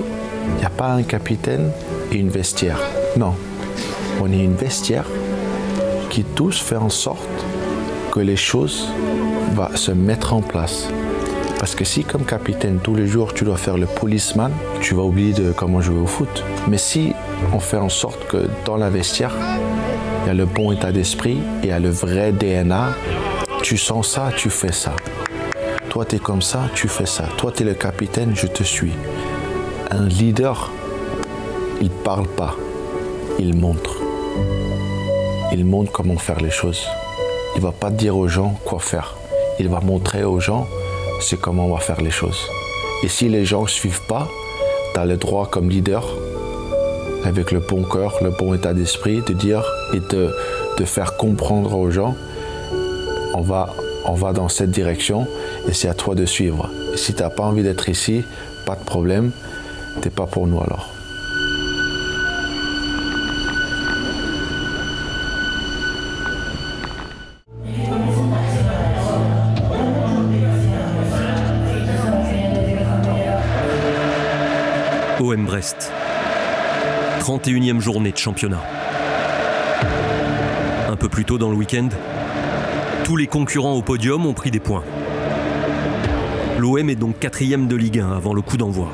il n'y a pas un capitaine et une vestiaire. Non, on est une vestiaire qui tous fait en sorte que les choses vont se mettre en place. Parce que si, comme capitaine, tous les jours, tu dois faire le policeman, tu vas oublier de comment jouer au foot. Mais si on fait en sorte que dans la vestiaire, il y a le bon état d'esprit, il y a le vrai DNA, tu sens ça, tu fais ça. Toi, tu es comme ça, tu fais ça. Toi, tu es le capitaine, je te suis. Un leader, il ne parle pas, il montre. Il montre comment faire les choses. Il ne va pas dire aux gens quoi faire. Il va montrer aux gens c'est comment on va faire les choses. Et si les gens ne suivent pas, tu as le droit comme leader, avec le bon cœur, le bon état d'esprit, de dire et de faire comprendre aux gens, on va dans cette direction et c'est à toi de suivre. Et si tu n'as pas envie d'être ici, pas de problème, tu n'es pas pour nous alors. OM Brest, 31e journée de championnat. Un peu plus tôt dans le week-end, tous les concurrents au podium ont pris des points. L'OM est donc 4e de Ligue 1 avant le coup d'envoi.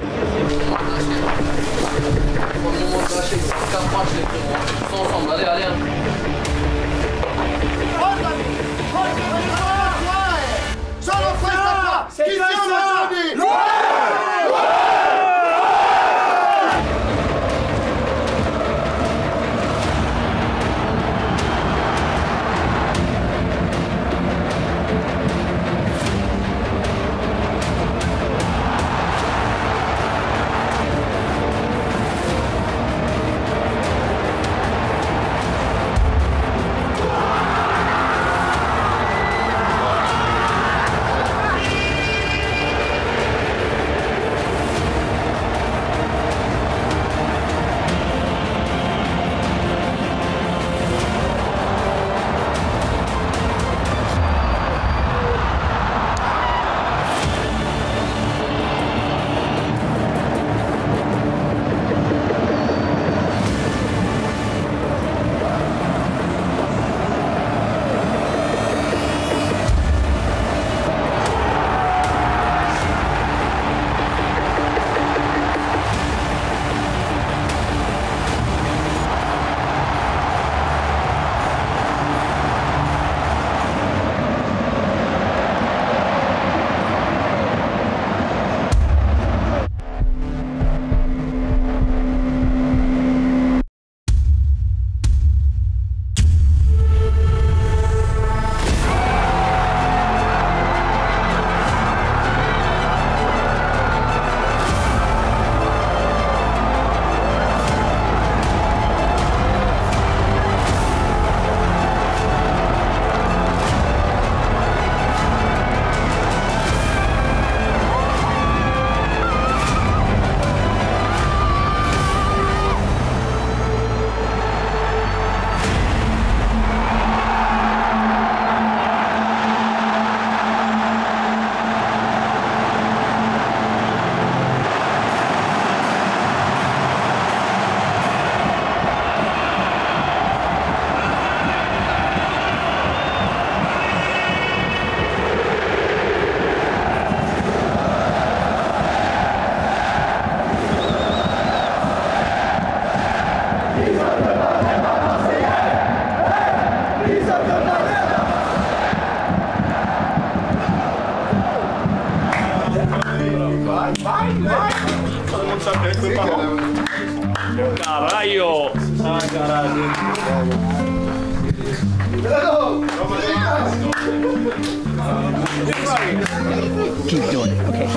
keep doing it. Okay.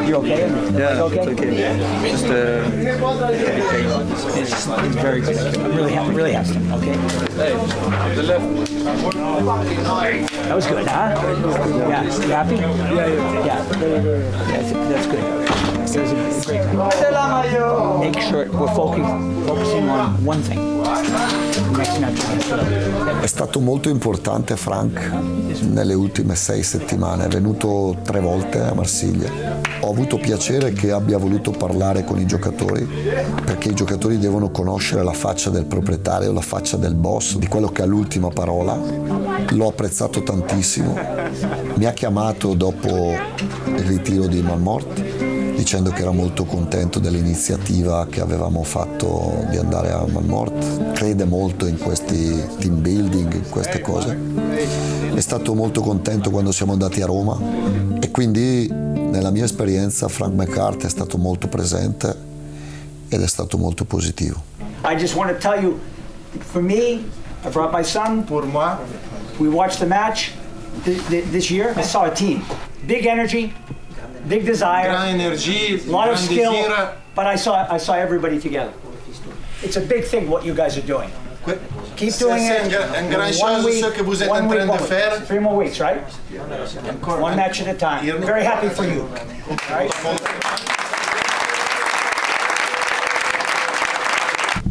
You okay? Yeah, You okay? it's okay. Just heavy pain. It's very good. I'm really happy. Okay. Hey, the left. That was good, huh? Yeah. You happy? Yeah. That's good. That was a great time. Make sure we're focusing on one thing. Next match. È stato molto importante Frank nelle ultime 6 settimane, è venuto 3 volte a Marsiglia. Ho avuto piacere che abbia voluto parlare con i giocatori, perché i giocatori devono conoscere la faccia del proprietario, la faccia del boss, di quello che ha l'ultima parola. L'ho apprezzato tantissimo. Mi ha chiamato dopo il ritiro di Malmort dicendo che era molto contento dell'iniziativa che avevamo fatto di andare a Malmort, crede molto in questi team building, in queste cose. È stato molto contento quando siamo andati a Roma e quindi nella mia esperienza Frank McCarthy è stato molto presente ed è stato molto positivo. I just want to tell you, for me, I brought my son. Pour moi, we watched the match this year. I saw a team, big energy. Big desire, grande énergie, a lot of skill, désir. but I saw everybody together. It's a big thing what you guys are doing. Keep doing it. Un grand chose ce que vous êtes en train de faire. 3 more weeks, right? One match at a time. I'm very happy for you. All right?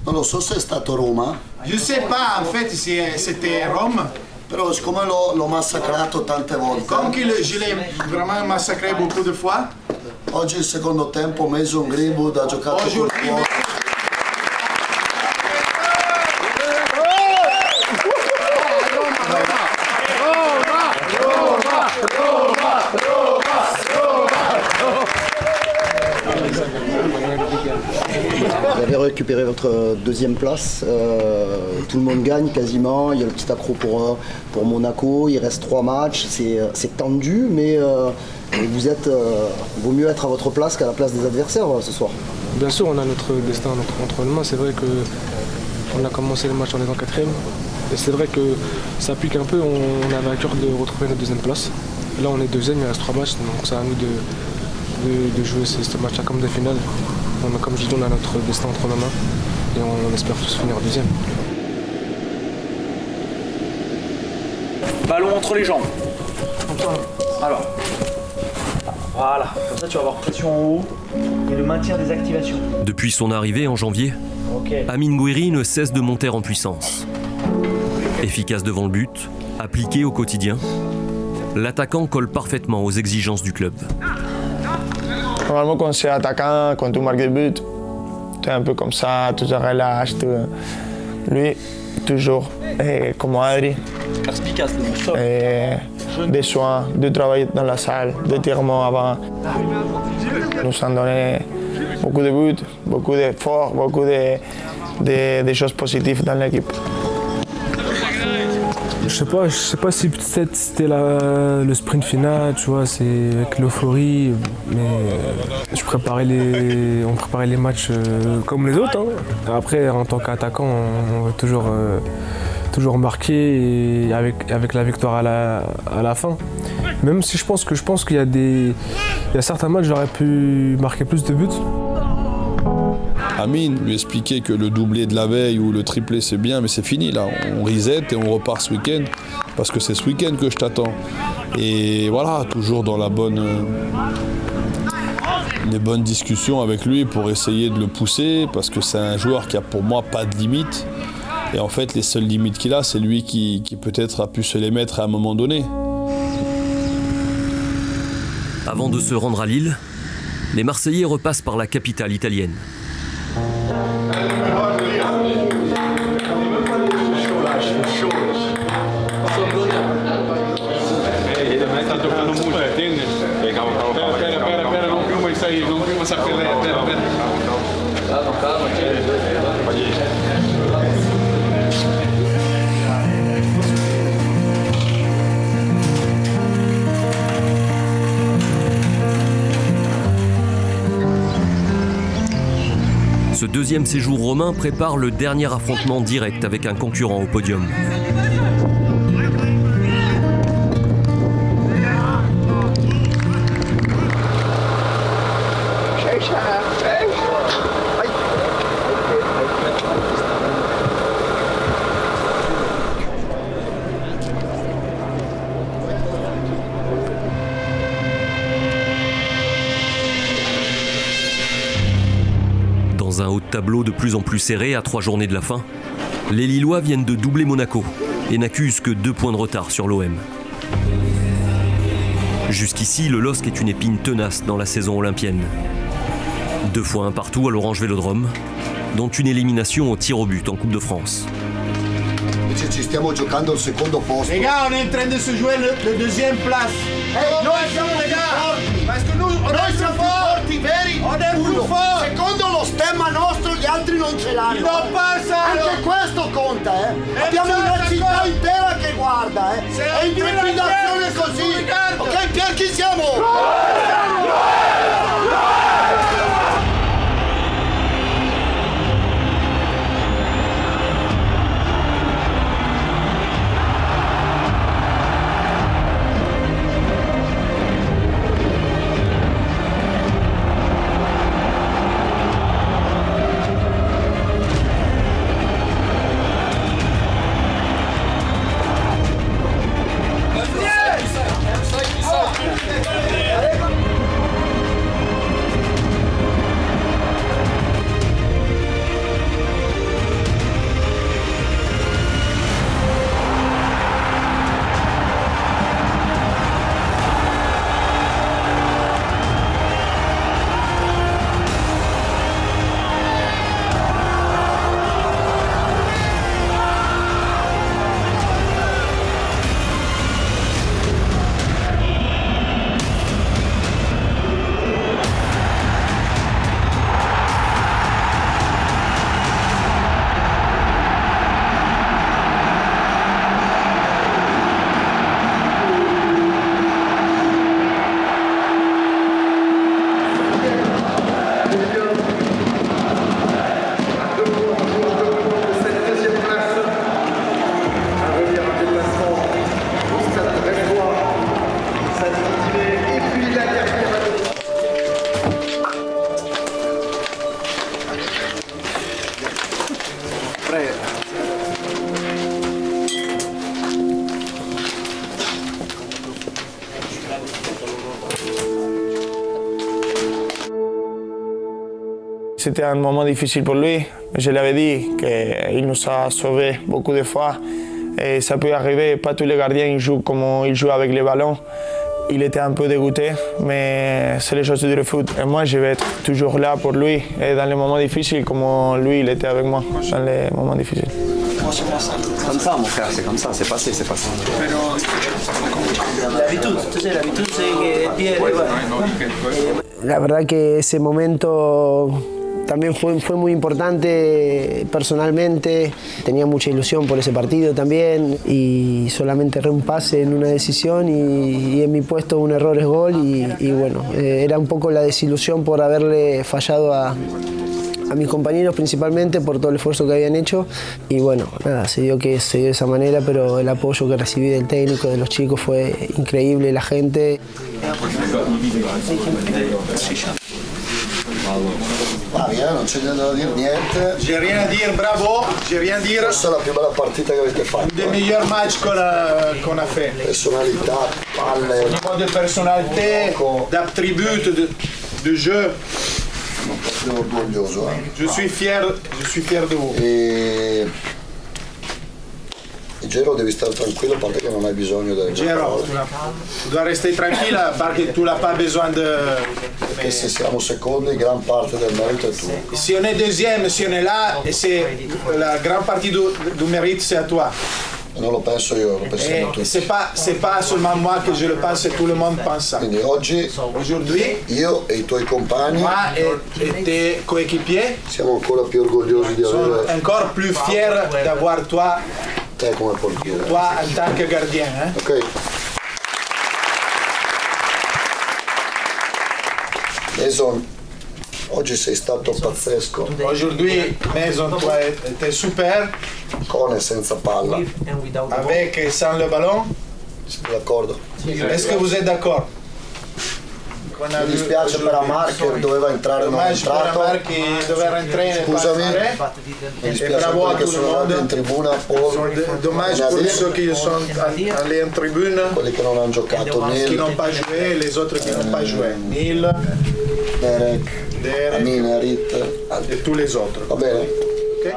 Non lo so se è stato Roma. Je sais pas, en fait, si c'était Rome. Però siccome l'ho massacrato tante volte. Comme que je l'ai vraiment massacré beaucoup de fois. Oggi il secondo tempo Mason Greenwood ha giocato col cuore. Vous avez récupéré votre deuxième place, tout le monde gagne quasiment, il y a le petit accro pour Monaco, il reste 3 matchs, c'est tendu, mais vaut mieux être à votre place qu'à la place des adversaires ce soir. Bien sûr, on a notre destin entre les mains, c'est vrai qu'on a commencé le match en étant 4e, et c'est vrai que ça pique un peu, on avait à cœur de retrouver notre 2e place. Là on est 2e, il reste 3 matchs, donc c'est à nous de jouer ce match-là comme des finales. Comme je dis, on a notre destin entre nos mains et on espère tous finir 2e. Ballon entre les jambes. Comme ça. Alors. Voilà. Comme ça, tu vas avoir pression en haut et le maintien des activations. Depuis son arrivée en janvier, Amine Gouiri ne cesse de monter en puissance. Efficace devant le but, appliqué au quotidien, l'attaquant colle parfaitement aux exigences du club. Normalement, quand c'est attaquant, quand tu marques des buts, tu es un peu comme ça, tu te relâches. Lui, toujours, comme Adri, des soins, de travail dans la salle, d'étirement avant. Nous ont donné beaucoup de buts, beaucoup d'efforts, beaucoup de choses positives dans l'équipe. Je sais pas si peut-être c'était le sprint final, tu vois, c'est avec l'euphorie, mais on préparait les matchs comme les autres. Hein. Après, en tant qu'attaquant, on veut toujours marquer et avec la victoire à la fin. Même si je pense qu'il y a certains matchs j'aurais pu marquer plus de buts. Amine lui expliquer que le doublé de la veille ou le triplé c'est bien, mais c'est fini là, on reset et on repart ce week-end parce que c'est ce week-end que je t'attends. Et voilà, toujours dans les bonnes discussions avec lui pour essayer de le pousser parce que c'est un joueur qui a pour moi pas de limite. Et en fait, les seules limites qu'il a, c'est lui qui peut-être a pu se les mettre à un moment donné. Avant de se rendre à Lille, les Marseillais repassent par la capitale italienne. Ce deuxième séjour romain prépare le dernier affrontement direct avec un concurrent au podium. Dans un haut de tableau de plus en plus serré à 3 journées de la fin, les Lillois viennent de doubler Monaco et n'accusent que 2 points de retard sur l'OM. Jusqu'ici, le LOSC est une épine tenace dans la saison olympienne. 2 fois un partout à l'Orange Vélodrome, dont une élimination au tir au but en Coupe de France. Ci stiamo giocando il secondo posto. Les gars, on est en train de se jouer le deuxième place. Noi siamo les gars! Parce que nous, Noi siamo più forti, veri? On è più forti! Secondo lo stemma nostro gli altri non ce l'hanno. Non passano! Anche questo conta, Abbiamo una città intera che guarda, È intrepidazione così! Ok, per chi siamo? C'était un moment difficile pour lui. Je l'avais dit qu'il nous a sauvés beaucoup de fois. Et ça peut arriver, pas tous les gardiens ils jouent comme ils jouent avec les ballons. Il était un peu dégoûté, mais c'est les choses du foot. Et moi, je vais être toujours là pour lui, et dans les moments difficiles, comme lui, il était avec moi, dans les moments difficiles. Comme ça, mon frère, c'est comme ça, c'est passé, c'est passé. L'habitude, l'habitude c'est que... La verdad que ese momento también fue muy importante personalmente, tenía mucha ilusión por ese partido también y solamente erré un pase en una decisión y en mi puesto un error es gol y bueno, era un poco la desilusión por haberle fallado a mis compañeros principalmente por todo el esfuerzo que habían hecho y bueno, nada, se dio de esa manera, pero el apoyo que recibí del técnico, de los chicos fue increíble, la gente. Va via, non c'è da dire niente. J'ai rien à dire, bravo, j'ai rien à dire. Questa è la più bella partita che avete fatto. Un des meilleurs matchs qu'on a fait. Personalità, palle. Au niveau de personnalité, d'attributs, de jeu. Sono orgoglioso. Je suis fier de vous. E Gero, devi stare tranquillo, a parte che non hai bisogno del Gero, tu dois rester tranquille parce que tu n'as pas besoin de... Perché se siamo secondi, gran parte del merito è tuo. Si on est deuxième, si on est là, c'est la grande partie du mérite, c'est à toi. Non lo penso io, lo pensiamo tutti. C'est pas seulement moi que je le pense, tout le monde pense ça. Quindi aujourd'hui, io e i tuoi compagni, moi et tes coéquipiers, siamo ancora più orgogliosi di avere... encore plus fiers d'avoir toi come portiere. Toi en tant que gardien. Ok. Mason, oggi sei stato pazzesco. Aujourd'hui, Mason, tu es super. Con e senza palla. Avec et sans le ballon. D'accordo. Est-ce que vous êtes d'accord? Mi dispiace per Amar che doveva entrare e non è entrato. Scusami, mi dispiace perché sono andato in tribuna dommage pour ceux qui sont allés en tribune. Quelli che non hanno giocato, qui n'ont pas joué, les autres qui n'ont pas joué. Neil, Derek, Amine, Harit et tous les autres. Va bene? Ok?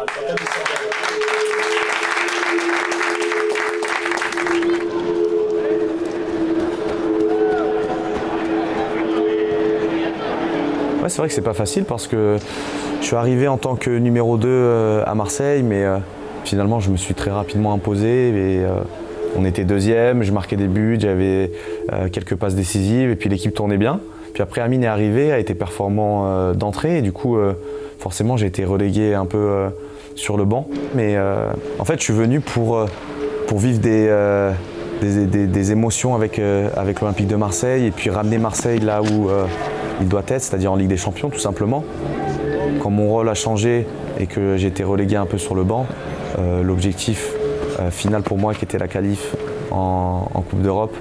Ouais, c'est vrai que c'est pas facile parce que je suis arrivé en tant que numéro 2 à Marseille, mais finalement je me suis très rapidement imposé et on était deuxième, je marquais des buts, j'avais quelques passes décisives et puis l'équipe tournait bien. Puis après Amine est arrivé, a été performant d'entrée et du coup forcément j'ai été relégué un peu sur le banc. Mais en fait je suis venu pour vivre des émotions avec l'Olympique de Marseille et puis ramener Marseille là où il doit être, c'est-à-dire en Ligue des Champions tout simplement. Quand mon rôle a changé et que j'ai été relégué un peu sur le banc, l'objectif final pour moi qui était la qualif en Coupe d'Europe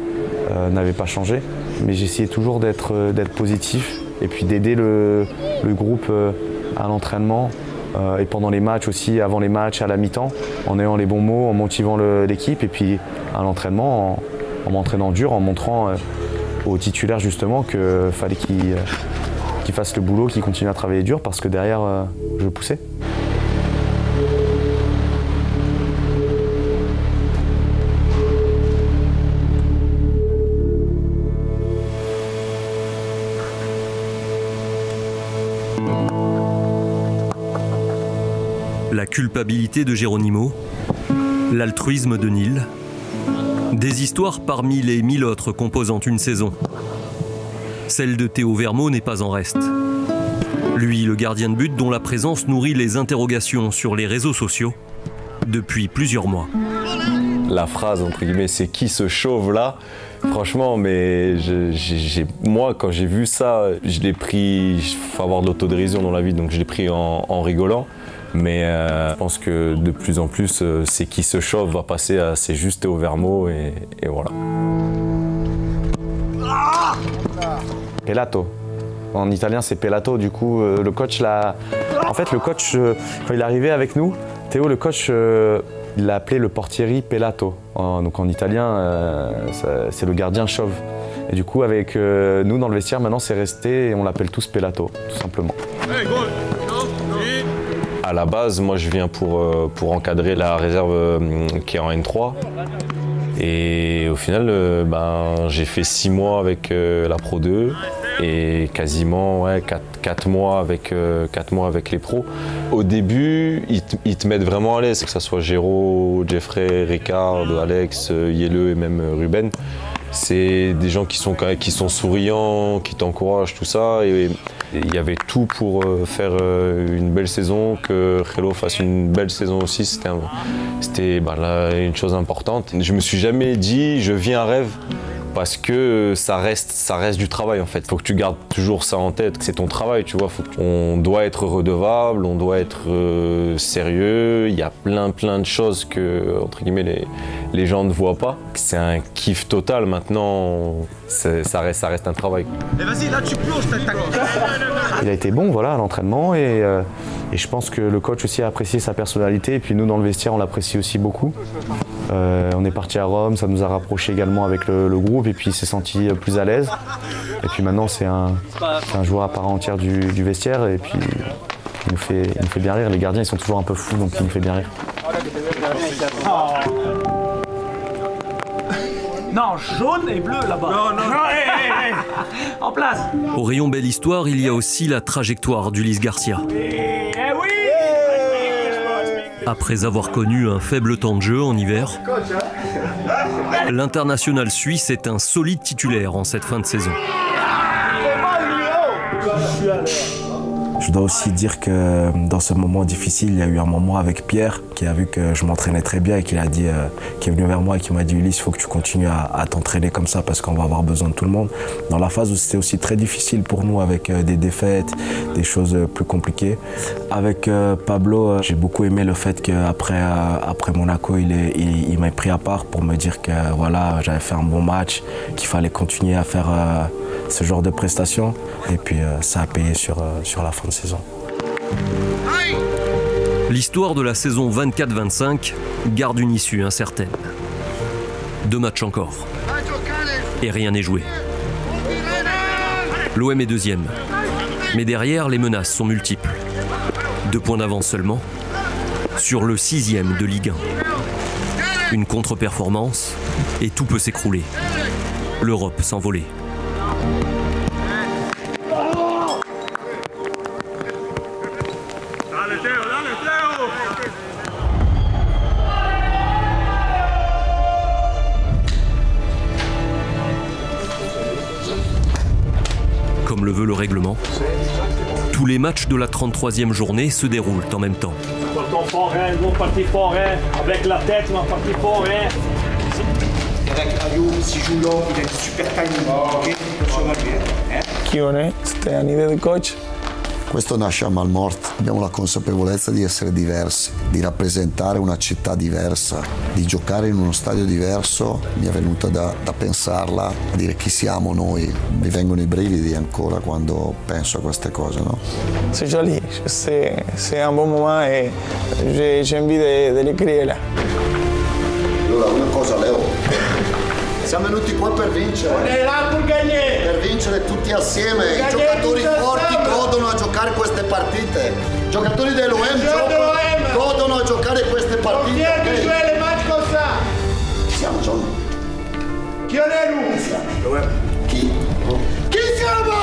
n'avait pas changé. Mais j'essayais toujours d'être positif et puis d'aider le groupe à l'entraînement et pendant les matchs aussi, avant les matchs, à la mi-temps, en ayant les bons mots, en motivant l'équipe et puis à l'entraînement, en m'entraînant dur, en montrant aux titulaires justement qu'il fallait qu'ils fassent le boulot, qu'ils continuent à travailler dur parce que derrière, je poussais. La culpabilité de Geronimo, l'altruisme de Neil, des histoires parmi les 1000 autres composant une saison. Celle de Théo Vermeau n'est pas en reste. Lui, le gardien de but dont la présence nourrit les interrogations sur les réseaux sociaux depuis plusieurs mois. La phrase, entre guillemets, c'est qui ce chauve là? Franchement, mais moi, quand j'ai vu ça, je l'ai pris, il faut avoir de l'autodérision dans la vie, donc je l'ai pris en rigolant. Mais je pense que de plus en plus, c'est qui se chauffe va passer à c'est juste Théo Vermeau et voilà. Pelato. En italien, c'est Pelato. Du coup, le coach l'a. En fait, le coach, quand il est arrivé avec nous, Théo, le coach, il l'a appelé le portieri Pelato. Donc en italien, c'est le gardien chauve. Et du coup, avec nous dans le vestiaire, maintenant, c'est resté et on l'appelle tous Pelato, tout simplement. À la base, moi je viens pour encadrer la réserve qui est en N3. Et au final, j'ai fait 6 mois avec la Pro 2 et quasiment 4 mois avec les pros. Au début, ils te mettent vraiment à l'aise, que ce soit Géraud, Jeffrey, Ricard, Alex, Yelleux et même Ruben. C'est des gens qui sont souriants, qui t'encouragent, tout ça. Et il y avait tout pour faire une belle saison, que Hello fasse une belle saison aussi. C'était une chose importante. Je me suis jamais dit, je vis un rêve, parce que ça reste du travail en fait. Il faut que tu gardes toujours ça en tête, que c'est ton travail, tu vois. On doit être redevable, on doit être sérieux. Il y a plein de choses que, entre guillemets, les gens ne voient pas. C'est un kiff total maintenant, ça reste un travail. Et vas-y, là tu plonges, Il a été bon voilà, à l'entraînement et je pense que le coach aussi a apprécié sa personnalité et puis nous dans le vestiaire on l'apprécie aussi beaucoup. On est parti à Rome, ça nous a rapprochés également avec le groupe et puis il s'est senti plus à l'aise. Et puis maintenant c'est un joueur à part entière du vestiaire et puis il nous fait bien rire. Les gardiens ils sont toujours un peu fous donc il nous fait bien rire. Non, jaune et bleu là-bas. Non, hey. En place. Au rayon Belle Histoire, il y a aussi la trajectoire d'Ulysse Garcia. Après avoir connu un faible temps de jeu en hiver, l'international suisse est un solide titulaire en cette fin de saison. Je dois aussi dire que dans ce moment difficile, il y a eu un moment avec Pierre qui a vu que je m'entraînais très bien et qui est venu vers moi et qui m'a dit « Ulysse, il faut que tu continues à t'entraîner comme ça parce qu'on va avoir besoin de tout le monde ». Dans la phase où c'était aussi très difficile pour nous avec des défaites, des choses plus compliquées. Avec Pablo, j'ai beaucoup aimé le fait qu'après Monaco, il m'a pris à part pour me dire que voilà, j'avais fait un bon match, qu'il fallait continuer à faire ce genre de prestations. Et puis ça a payé sur la fin de saison. L'histoire de la saison 24-25 garde une issue incertaine. 2 matchs encore. Et rien n'est joué. L'OM est deuxième. Mais derrière, les menaces sont multiples. 2 points d'avance seulement sur le 6e de Ligue 1. Une contre-performance et tout peut s'écrouler. L'Europe s'envoler. Comme le veut le règlement, tous les matchs de la 33e journée se déroulent en même temps. Partons fort, hein, nous partons fort, hein. Avec la tête, on va partir fort. Hein. Avec Ayoub, si joue long, il a un super timing. Ok, Chi on è? Stai un'idea del coach? Questo nasce a Malmort, abbiamo la consapevolezza di essere diversi, di rappresentare una città diversa, di giocare in uno stadio diverso. Mi è venuta da pensarla, a dire chi siamo noi. Mi vengono i brividi ancora quando penso a queste cose, no? C'est joli, c'est un bon moment et j'ai envie de l'écrire là. Allora, una cosa, Leo. Siamo venuti qua per vincere. Per vincere tutti assieme. I giocatori forti godono a giocare queste partite. I giocatori dell'OM godono a giocare queste partite. Chi siamo, John? Chi è lui? Chi? Chi siamo?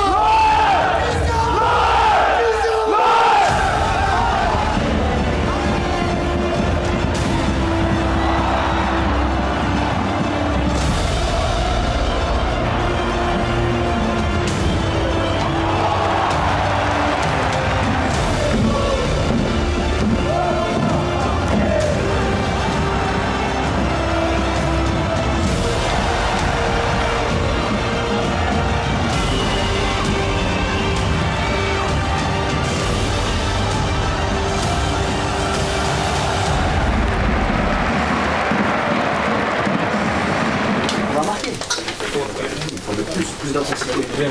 Plus d'intensité.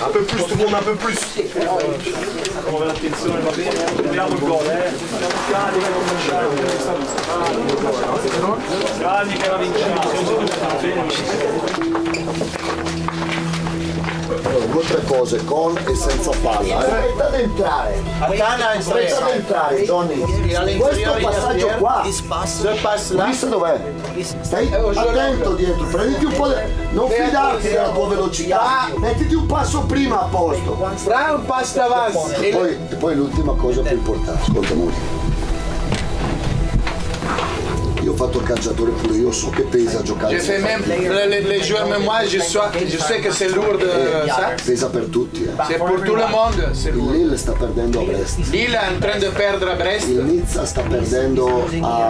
Un peu plus, tout le monde, un peu plus. Due o tre cose, con e senza palla. Aspetta ad entrare. Aspetta ad entrare, Johnny. Questo passaggio qua. Ulisse dov'è? Stai attento dietro, prenditi un po'. Non fidarti della tua velocità. Mettiti un passo prima a posto. Un passo davanti. E poi l'ultima cosa più importante, ascolta Muri. Io ho fatto il calciatore pure io, so che pesa giocare. J'ai fait même les joueurs, mais moi je sais que c'est lourd ça. Pesa per tutti. C'est pour tout le monde. Il Lille sta perdendo a Brest. Lille è in train de perdre a Brest. Il Nizza sta perdendo a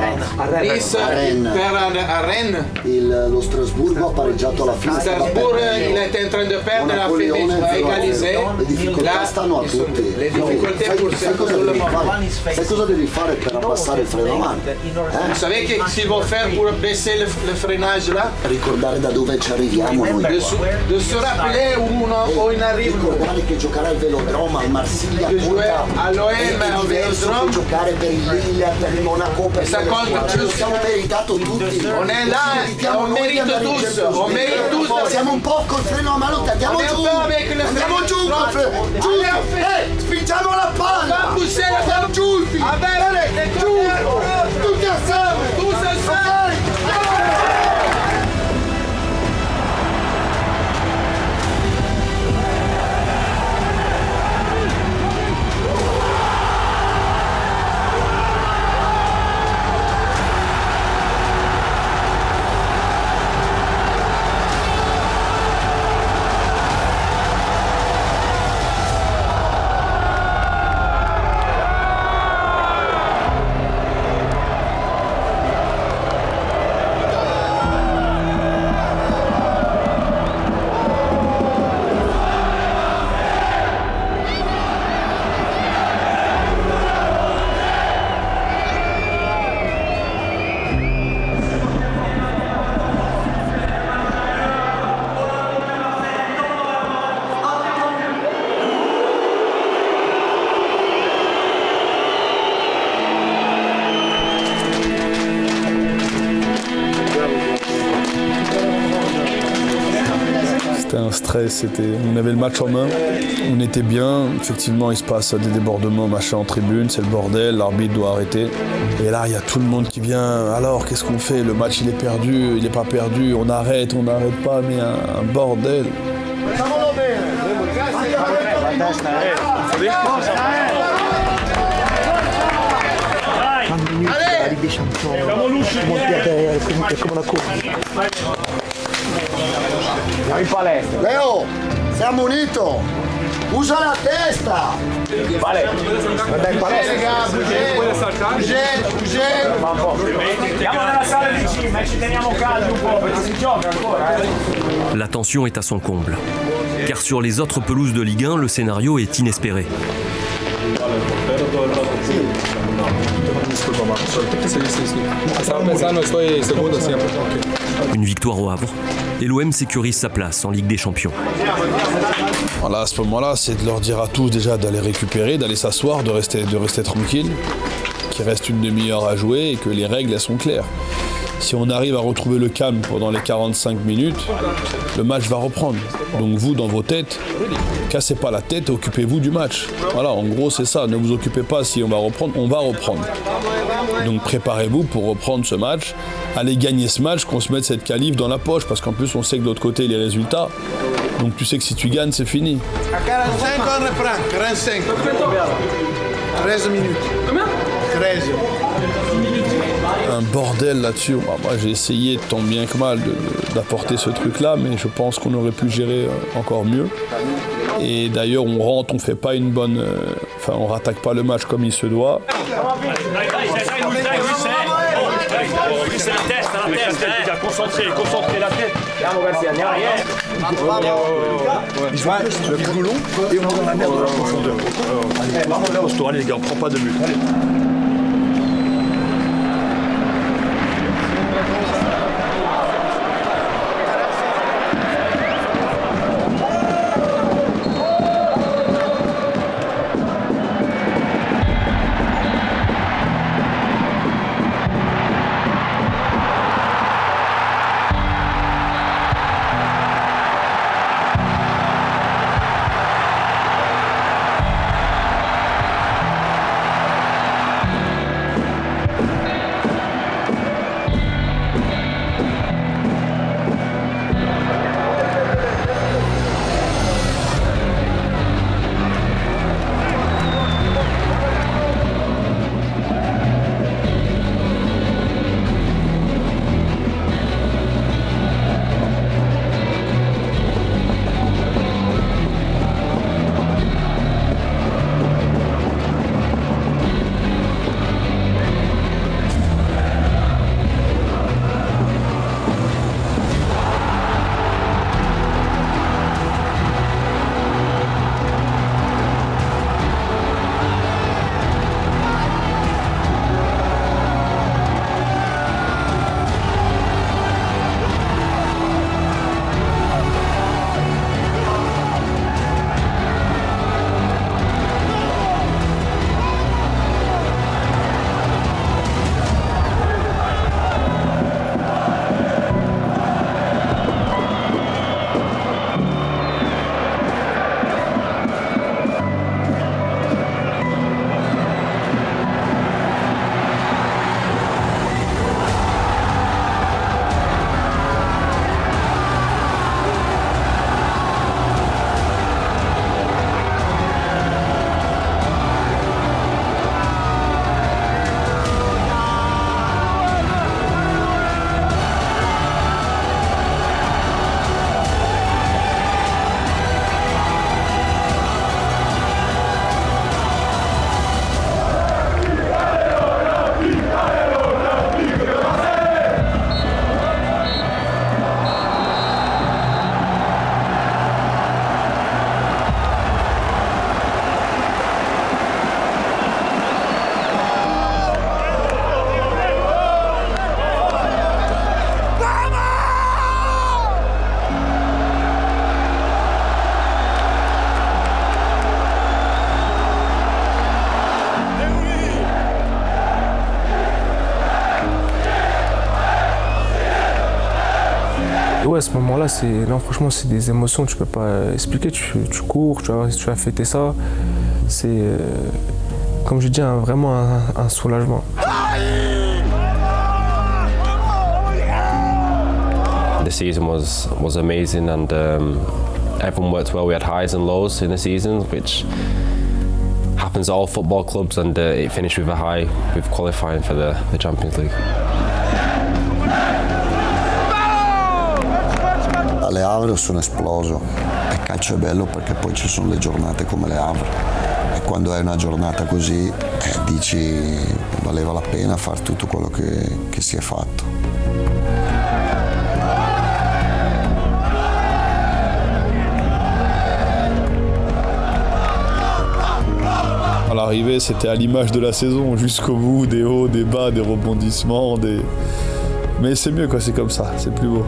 Rennes. A Rennes. Lo Strasburgo ha pareggiato alla fine. Strasbourg il était en train de perdre, a égalisé. Le difficoltà stanno a tutti. Le difficoltés pour tout le monde. Sai cosa devi fare per abbassare il freno a mano? Vous savez che si va faire pour baisser le freinage là? Ricordare da dove ci arriviamo noi. De se rappeler où on arrive. Ricordare che giocare al Velodrome, al Marsiglia, all'OM, al Velodrome, giocare per il Lille, per il Monaco, per il siamo meritato tutti. On est là, on mérite tous. On mérite tous. Siamo un po' col freno a mano, andiamo giù. Andiamo giù col freno. Giù. Spingiamo la palla. Andiamo giù. Giù. Tutti assieme. un stress, on avait le match en main, on était bien. Effectivement, il se passe des débordements, machin en tribune, c'est le bordel, l'arbitre doit arrêter. Et là, il y a tout le monde qui vient. Alors, qu'est-ce qu'on fait? Le match, il est perdu, il n'est pas perdu, on n'arrête pas, mais un bordel. La Ligue des Champions, mondiale derrière, come la corsa. Leo, sei ammonito! Usa la testa! Vale, guarda in palestra. Andiamo nella sala di gym e ci teniamo caldi un po' perché si gioca ancora. La tension est à son comble. Car sur les autres pelouses de Ligue 1, le scénario est inespéré. Une victoire au Havre et l'OM sécurise sa place en Ligue des Champions. Voilà, à ce moment-là, c'est de leur dire à tous déjà d'aller récupérer, d'aller s'asseoir, de rester tranquille, qu'il reste une demi-heure à jouer et que les règles elles sont claires. Si on arrive à retrouver le calme pendant les 45 minutes, le match va reprendre. Donc vous, dans vos têtes, cassez pas la tête et occupez-vous du match. Voilà, en gros c'est ça, ne vous occupez pas si on va reprendre, on va reprendre. Donc préparez-vous pour reprendre ce match, allez gagner ce match, qu'on se mette cette qualif dans la poche, parce qu'en plus on sait que de l'autre côté les résultats, donc tu sais que si tu gagnes c'est fini. À 45 on reprend, 45. 13 minutes. Combien 13. Un bordel là-dessus. Moi j'ai essayé tant bien que mal d'apporter ce truc-là, mais je pense qu'on aurait pu gérer encore mieux. Et d'ailleurs on rentre, on fait pas une bonne... Enfin on rattaque pas le match comme il se doit. Concentrez la tête. Le boulon et on va dans la merde dans la profondeur. Allez, là au store, allez les gars, on prend pas de but. Allez. ouais, à ce moment-là, non, franchement, c'est des émotions que tu peux pas expliquer. Tu cours, tu as fêté ça. C'est, comme je dis, vraiment un soulagement. The season was amazing, and everyone worked well. We had highs and lows in the season, which happens at all football clubs, and it finished with a high, with qualifying for the Champions League. Alle Havre sono esploso. Il calcio è bello perché poi ci sono le giornate come le Havre. E quando hai una giornata così dici valeva la pena fare tutto quello che si è fatto. À l'arrivée, c'était à l'image de la saison, jusqu'au bout, des hauts, des bas, des rebondissements, Mais c'est mieux, quoi, c'est comme ça, c'est plus beau.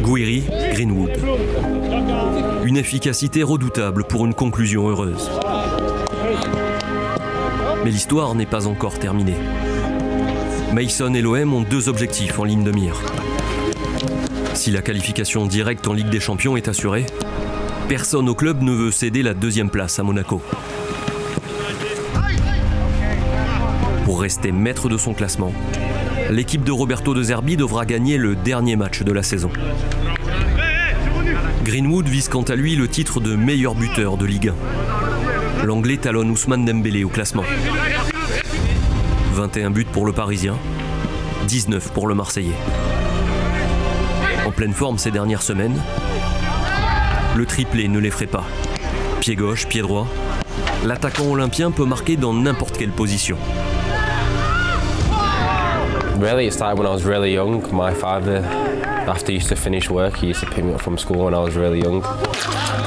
Gouiri, Greenwood. Une efficacité redoutable pour une conclusion heureuse. Mais l'histoire n'est pas encore terminée. Mason et l'OM ont deux objectifs en ligne de mire. Si la qualification directe en Ligue des Champions est assurée, personne au club ne veut céder la deuxième place à Monaco. Pour rester maître de son classement, l'équipe de Roberto De Zerbi devra gagner le dernier match de la saison. Greenwood vise quant à lui le titre de meilleur buteur de Ligue 1. L'Anglais talonne Ousmane Dembélé au classement. 21 buts pour le Parisien, 19 pour le Marseillais. En pleine forme ces dernières semaines, le triplé ne l'effraie pas. Pied gauche, pied droit, l'attaquant olympien peut marquer dans n'importe quelle position. Really, it started when I was really young. My father, after he used to finish work, he used to pick me up from school when I was really young.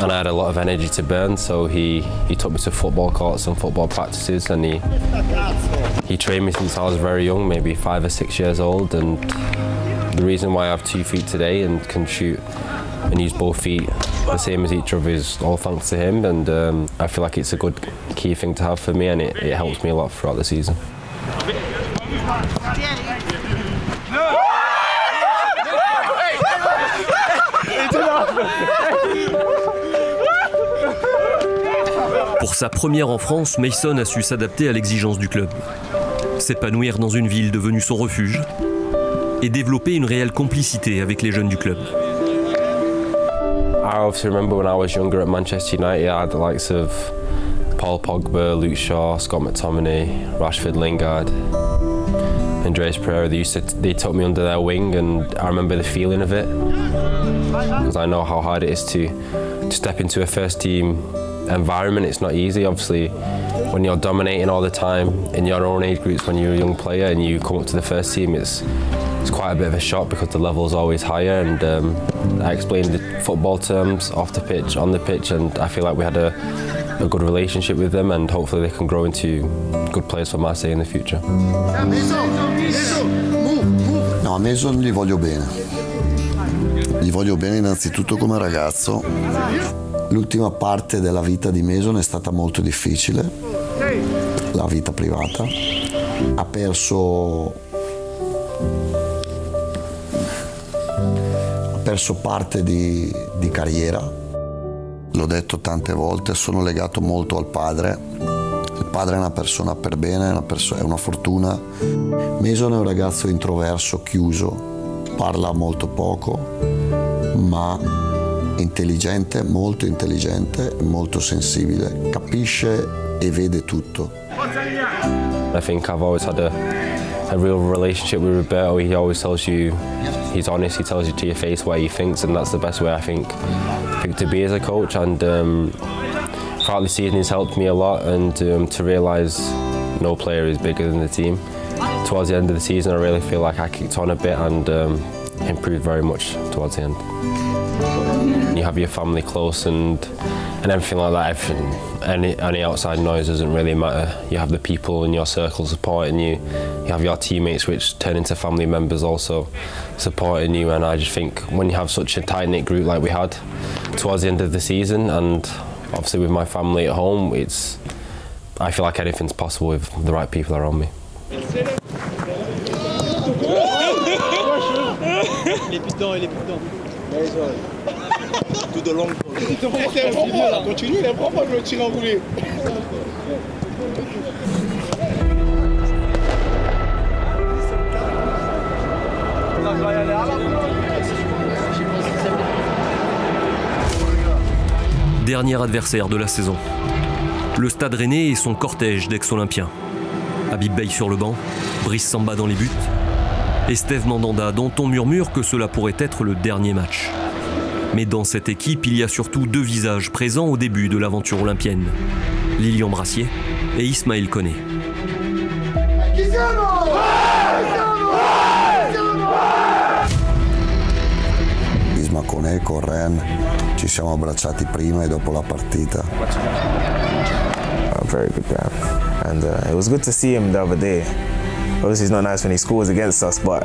And I had a lot of energy to burn, so he took me to football courts and football practices, and he trained me since I was very young, maybe 5 or 6 years old. And the reason why I have 2 feet today and can shoot and use both feet the same as each other is all thanks to him, and I feel like it's a good key thing to have for me, and it helps me a lot throughout the season. Pour sa première en France, Mason a su s'adapter à l'exigence du club, s'épanouir dans une ville devenue son refuge et développer une réelle complicité avec les jeunes du club. I obviously remember when I was younger at Manchester United, I had the likes of Paul Pogba, Luke Shaw, Scott McTominay, Rashford, Lingard, Andreas Pereira. They took me under their wing, and I remember the feeling of it, because I know how hard it is to step into a first team environment. It's not easy, obviously, when you're dominating all the time in your own age groups when you're a young player and you come up to the first team. It's quite a bit of a shock because the level is always higher, and I explained the football terms off the pitch, on the pitch, and I feel like we had a a good relationship with them, and hopefully they can grow into good players for Marseille in the future. No, a Mason gli voglio bene. Gli voglio bene innanzitutto come ragazzo. L'ultima parte della vita di Mason è stata molto difficile, la vita privata. Ha perso parte di carriera. L'ho detto tante volte, sono legato molto al padre. Il padre è una persona per bene, è una fortuna. Mason è un ragazzo introverso, chiuso, parla molto poco, ma intelligente, molto sensibile, capisce e vede tutto. I think I've always had a real relationship with Roberto. He always tells you, he's honest, he tells you to your face what he thinks, and that's the best way I think to be as a coach. And throughout the season he's helped me a lot, and to realise no player is bigger than the team. Towards the end of the season I really feel like I kicked on a bit and improved very much towards the end. You have your family close and everything like that. Any outside noise doesn't really matter. You have the people in your circle supporting you. You have your teammates which turn into family members also supporting you, and I just think when you have such a tight-knit group like we had towards the end of the season, and obviously with my family at home, I feel like anything's possible with the right people around me. Il est plus dedans. Tout de long. Continue, il est propre, je le tire en boulet. Dernier adversaire de la saison. Le Stade Rennais et son cortège d'ex-olympiens. Habib Beye sur le banc, Brice Samba dans les buts, et Steve Mandanda, dont on murmure que cela pourrait être le dernier match. Mais dans cette équipe, il y a surtout deux visages présents au début de l'aventure olympienne. Lilian Brassier et Ismaël Koné. Isma Koné con Ren, ci siamo abbracciati prima e dopo la partita. A very good guy. And it was good to see him the other day. Obviously it's not nice when he scores against us, but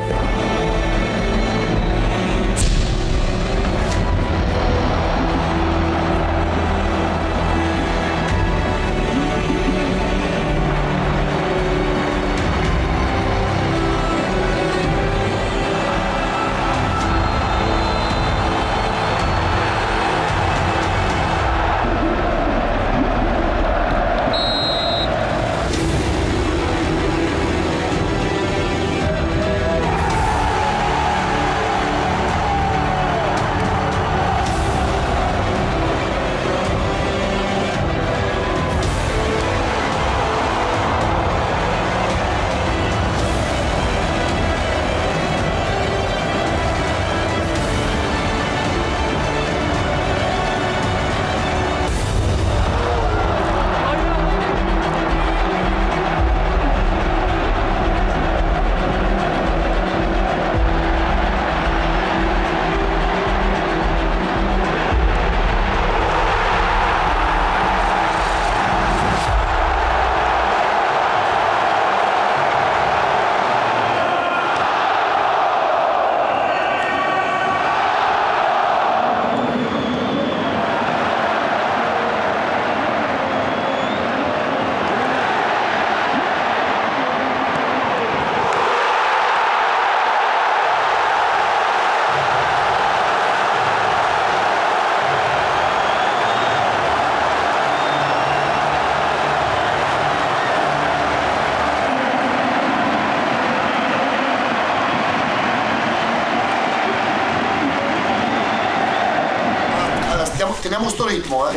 teniamo sto ritmo,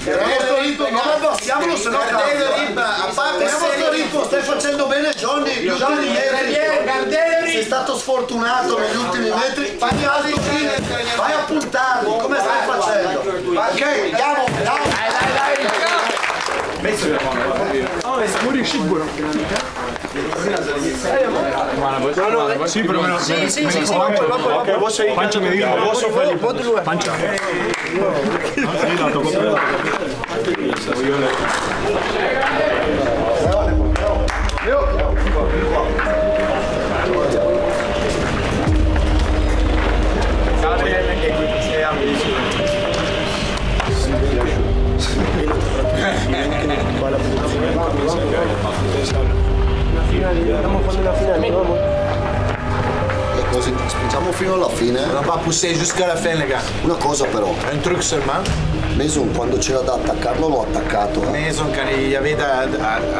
teniamo sto ritmo, non abbassiamolo, se no teniamo sto ritmo, stai facendo bene Johnny, gli ultimi metri, sei stato sfortunato negli ultimi metri, fai alto qui, vai a puntarli, come stai facendo? Ok, andiamo, dai. Siamo riusciti buono. Sì, però meno. Sì. Ok, vos sei Pancho mi dico, vos o Felipe. Pancho. Così, spingiamo fino alla fine. On va pousser jusqu'à la fin, les gars. Una cosa però. Un truc seulement. Mason, quando c'era da attaccarlo, l'ho attaccato. Mason, quand il y avait à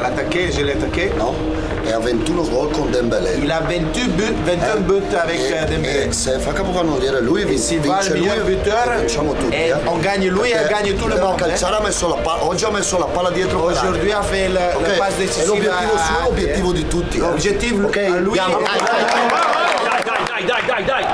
l'attaquer, je l'ai attaqué. No? E ha 21 gol con Dembélé. Il a 21 buts avec Dembélé. E se fa capocannoniere lui vince va il miglior buteur, vinciamo tutti. On gagne lui e gagne tutto il mondo. Calciare ha messo la palla, oggi ha messo la palla dietro. Aujourd'hui ha fait la passe décisive. È l'obiettivo suo, l'obiettivo di tutti. L'obiettivo a lui. Dai.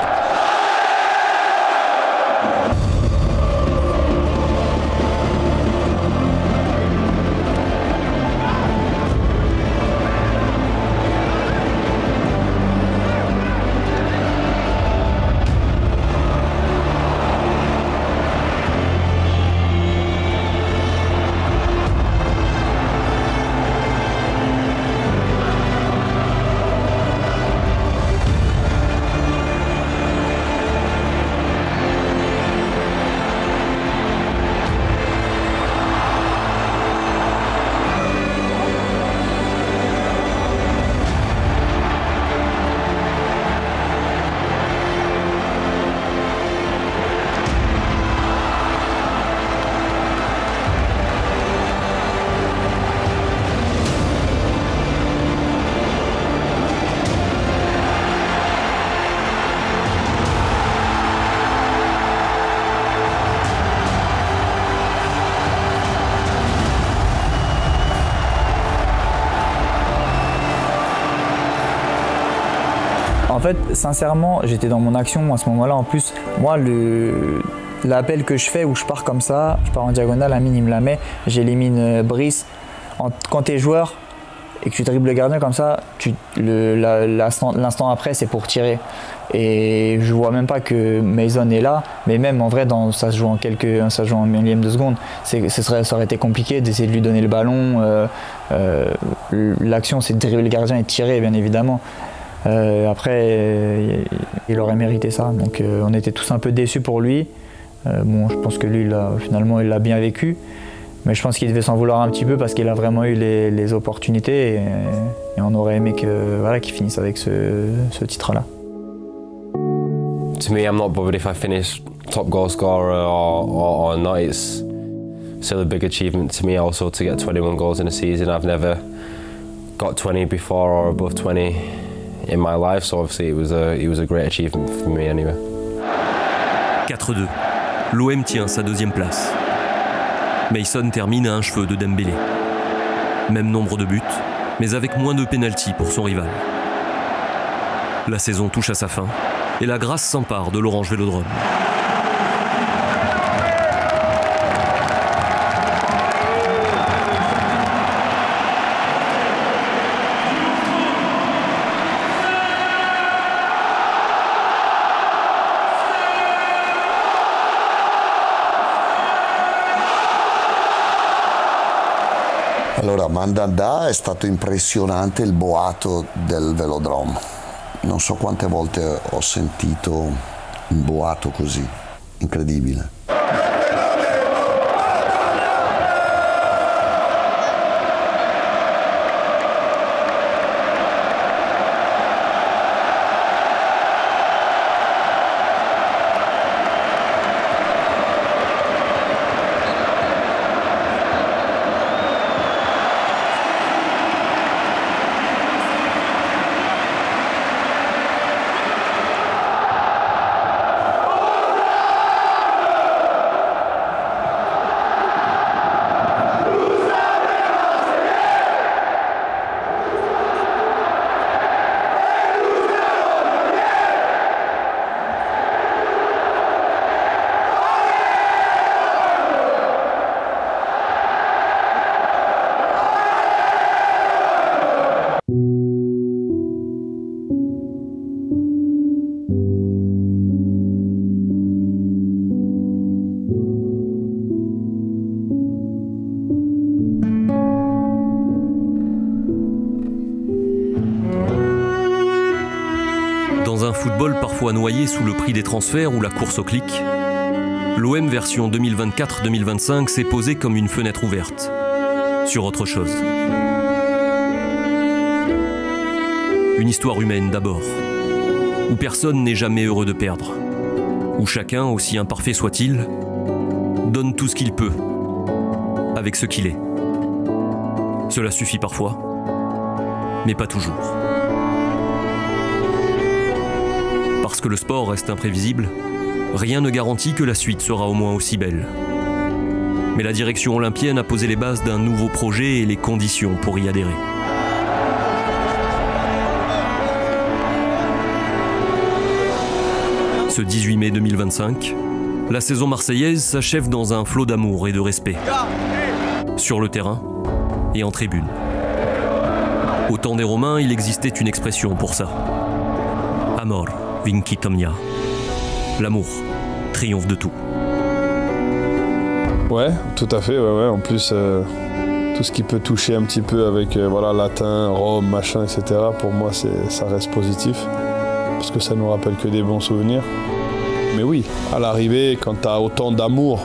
En fait, sincèrement, j'étais dans mon action à ce moment-là. En plus, moi, l'appel que je fais où je pars comme ça, je pars en diagonale, Amine il me la met, j'élimine Brice. Quand tu es joueur et que tu dribbles le gardien comme ça, l'instant après, c'est pour tirer. Et je vois même pas que Mason est là, mais même en vrai, ça se joue en millième de seconde. Ça aurait été compliqué d'essayer de lui donner le ballon. L'action, c'est de dribbler le gardien et de tirer, bien évidemment. Après, il aurait mérité ça. Donc on était tous un peu déçus pour lui. Bon, je pense que lui, finalement, il l'a bien vécu. Mais je pense qu'il devait s'en vouloir un petit peu parce qu'il a vraiment eu les opportunités. Et on aurait aimé qu'il finisse avec ce titre-là. To me, I'm not bothered if I finish top goal scorer or not. It's still a big achievement to me also to get 21 goals in a season. I've never got 20 before or above 20 in my life, so obviously it was a great achievement for me anyway. 4-2. L'OM tient sa deuxième place. Mason termine à un cheveu de Dembélé. Même nombre de buts, mais avec moins de pénaltys pour son rival. La saison touche à sa fin et la grâce s'empare de l'Orange Vélodrome. Allora, Mandanda è stato impressionante il boato del Velodrome. Non so quante volte ho sentito un boato così, incredibile. Dans un football parfois noyé sous le prix des transferts ou la course au clic, l'OM version 2024-2025 s'est posé comme une fenêtre ouverte sur autre chose. Une histoire humaine d'abord, où personne n'est jamais heureux de perdre, où chacun, aussi imparfait soit-il, donne tout ce qu'il peut, avec ce qu'il est. Cela suffit parfois, mais pas toujours. Parce que le sport reste imprévisible, rien ne garantit que la suite sera au moins aussi belle. Mais la direction olympienne a posé les bases d'un nouveau projet et les conditions pour y adhérer. Ce 18 mai 2025, la saison marseillaise s'achève dans un flot d'amour et de respect. Sur le terrain et en tribune. Au temps des Romains, il existait une expression pour ça. Amor vincit omnia. L'amour triomphe de tout. Ouais, tout à fait. Ouais. En plus, tout ce qui peut toucher un petit peu avec latin, Rome, machin, etc. Pour moi, ça reste positif. Parce que ça nous rappelle que des bons souvenirs. Mais oui, à l'arrivée, quand tu as autant d'amour,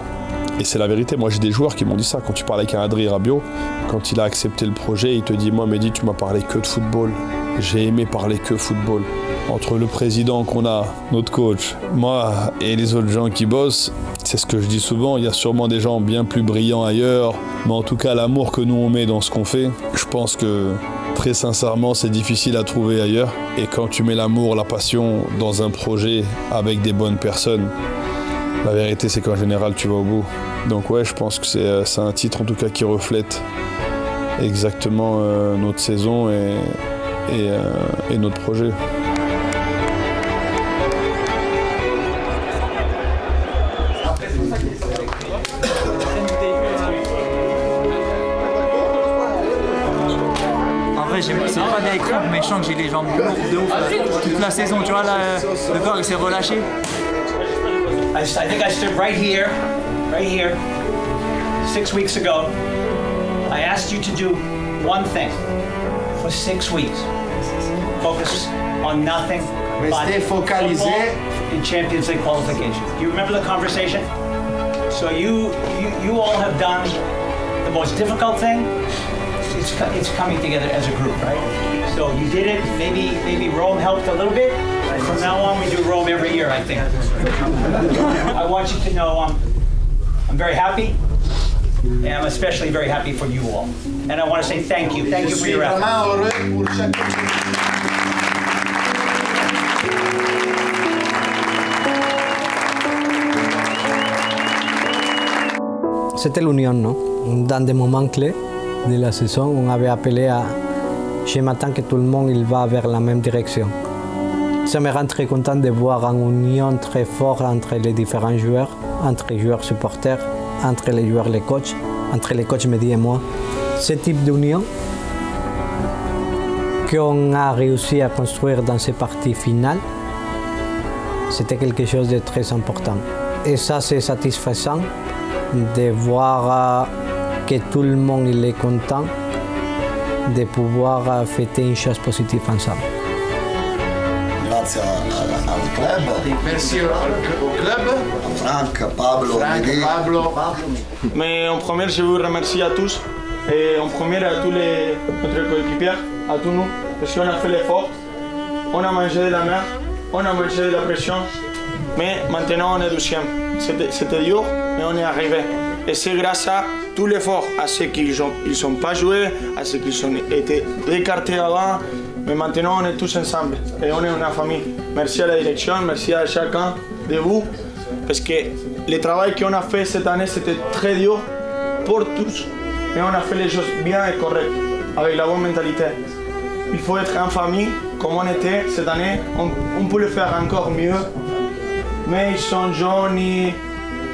et c'est la vérité, moi j'ai des joueurs qui m'ont dit ça, quand tu parles avec un Adrien Rabiot, quand il a accepté le projet, il te dit « Moi Mehdi, tu m'as parlé que de football, j'ai aimé parler que football ». Entre le président qu'on a, notre coach, moi et les autres gens qui bossent, c'est ce que je dis souvent, il y a sûrement des gens bien plus brillants ailleurs, mais en tout cas l'amour que nous on met dans ce qu'on fait, je pense que très sincèrement c'est difficile à trouver ailleurs. Et quand tu mets l'amour, la passion dans un projet avec des bonnes personnes, la vérité c'est qu'en général tu vas au bout. Donc ouais, je pense que c'est un titre en tout cas qui reflète exactement notre saison et notre projet. C'est pas des crampes méchants que j'ai les jambes lourdes de ouf. Toute la saison, tu vois, là, le corps il s'est relâché. I think I stood right here, 6 weeks ago. I asked you to do one thing for 6 weeks. Focus on nothing but football and Champions League qualification. Do you remember the conversation? So you all have done the most difficult thing. It's coming together as a group, right? So you did it. Maybe Rome helped a little bit. From now on, we do Rome every year, I think. I want you to know I'm very happy, and I'm especially very happy for you all. And I want to say thank you. Thank you for your effort. C'était l'union, non? Dans des moments clés de la saison, on avait appelé à « Je m'attends que tout le monde il va vers la même direction ». Ça me rend très content de voir une union très forte entre les différents joueurs, entre les joueurs supporters, entre les joueurs et les coachs, entre les coachs Mehdi et moi. Ce type d'union qu'on a réussi à construire dans ces parties finales, c'était quelque chose de très important. Et ça, c'est satisfaisant de voir que tout le monde il est content de pouvoir fêter une chose positive ensemble. Grazie al club. Merci au club. Franck, Pablo, Mehdi. Mais en premier, je vous remercie à tous. Et en premier, à tous notre coéquipiers, à tous nous. Parce qu'on a fait l'effort. On a mangé de la mer, on a mangé de la pression. Mais maintenant, on est deuxième. C'était dur, mais on est arrivé. Et c'est grâce à tout l'effort, à ceux qui ne sont pas joués, à ceux qui ont été écartés avant. Mais maintenant, on est tous ensemble et on est une famille. Merci à la direction, merci à chacun de vous. Parce que le travail qu'on a fait cette année, c'était très dur pour tous. Mais on a fait les choses bien et correctes, avec la bonne mentalité. Il faut être en famille, comme on était cette année. On peut le faire encore mieux. Mais ils sont jeunes.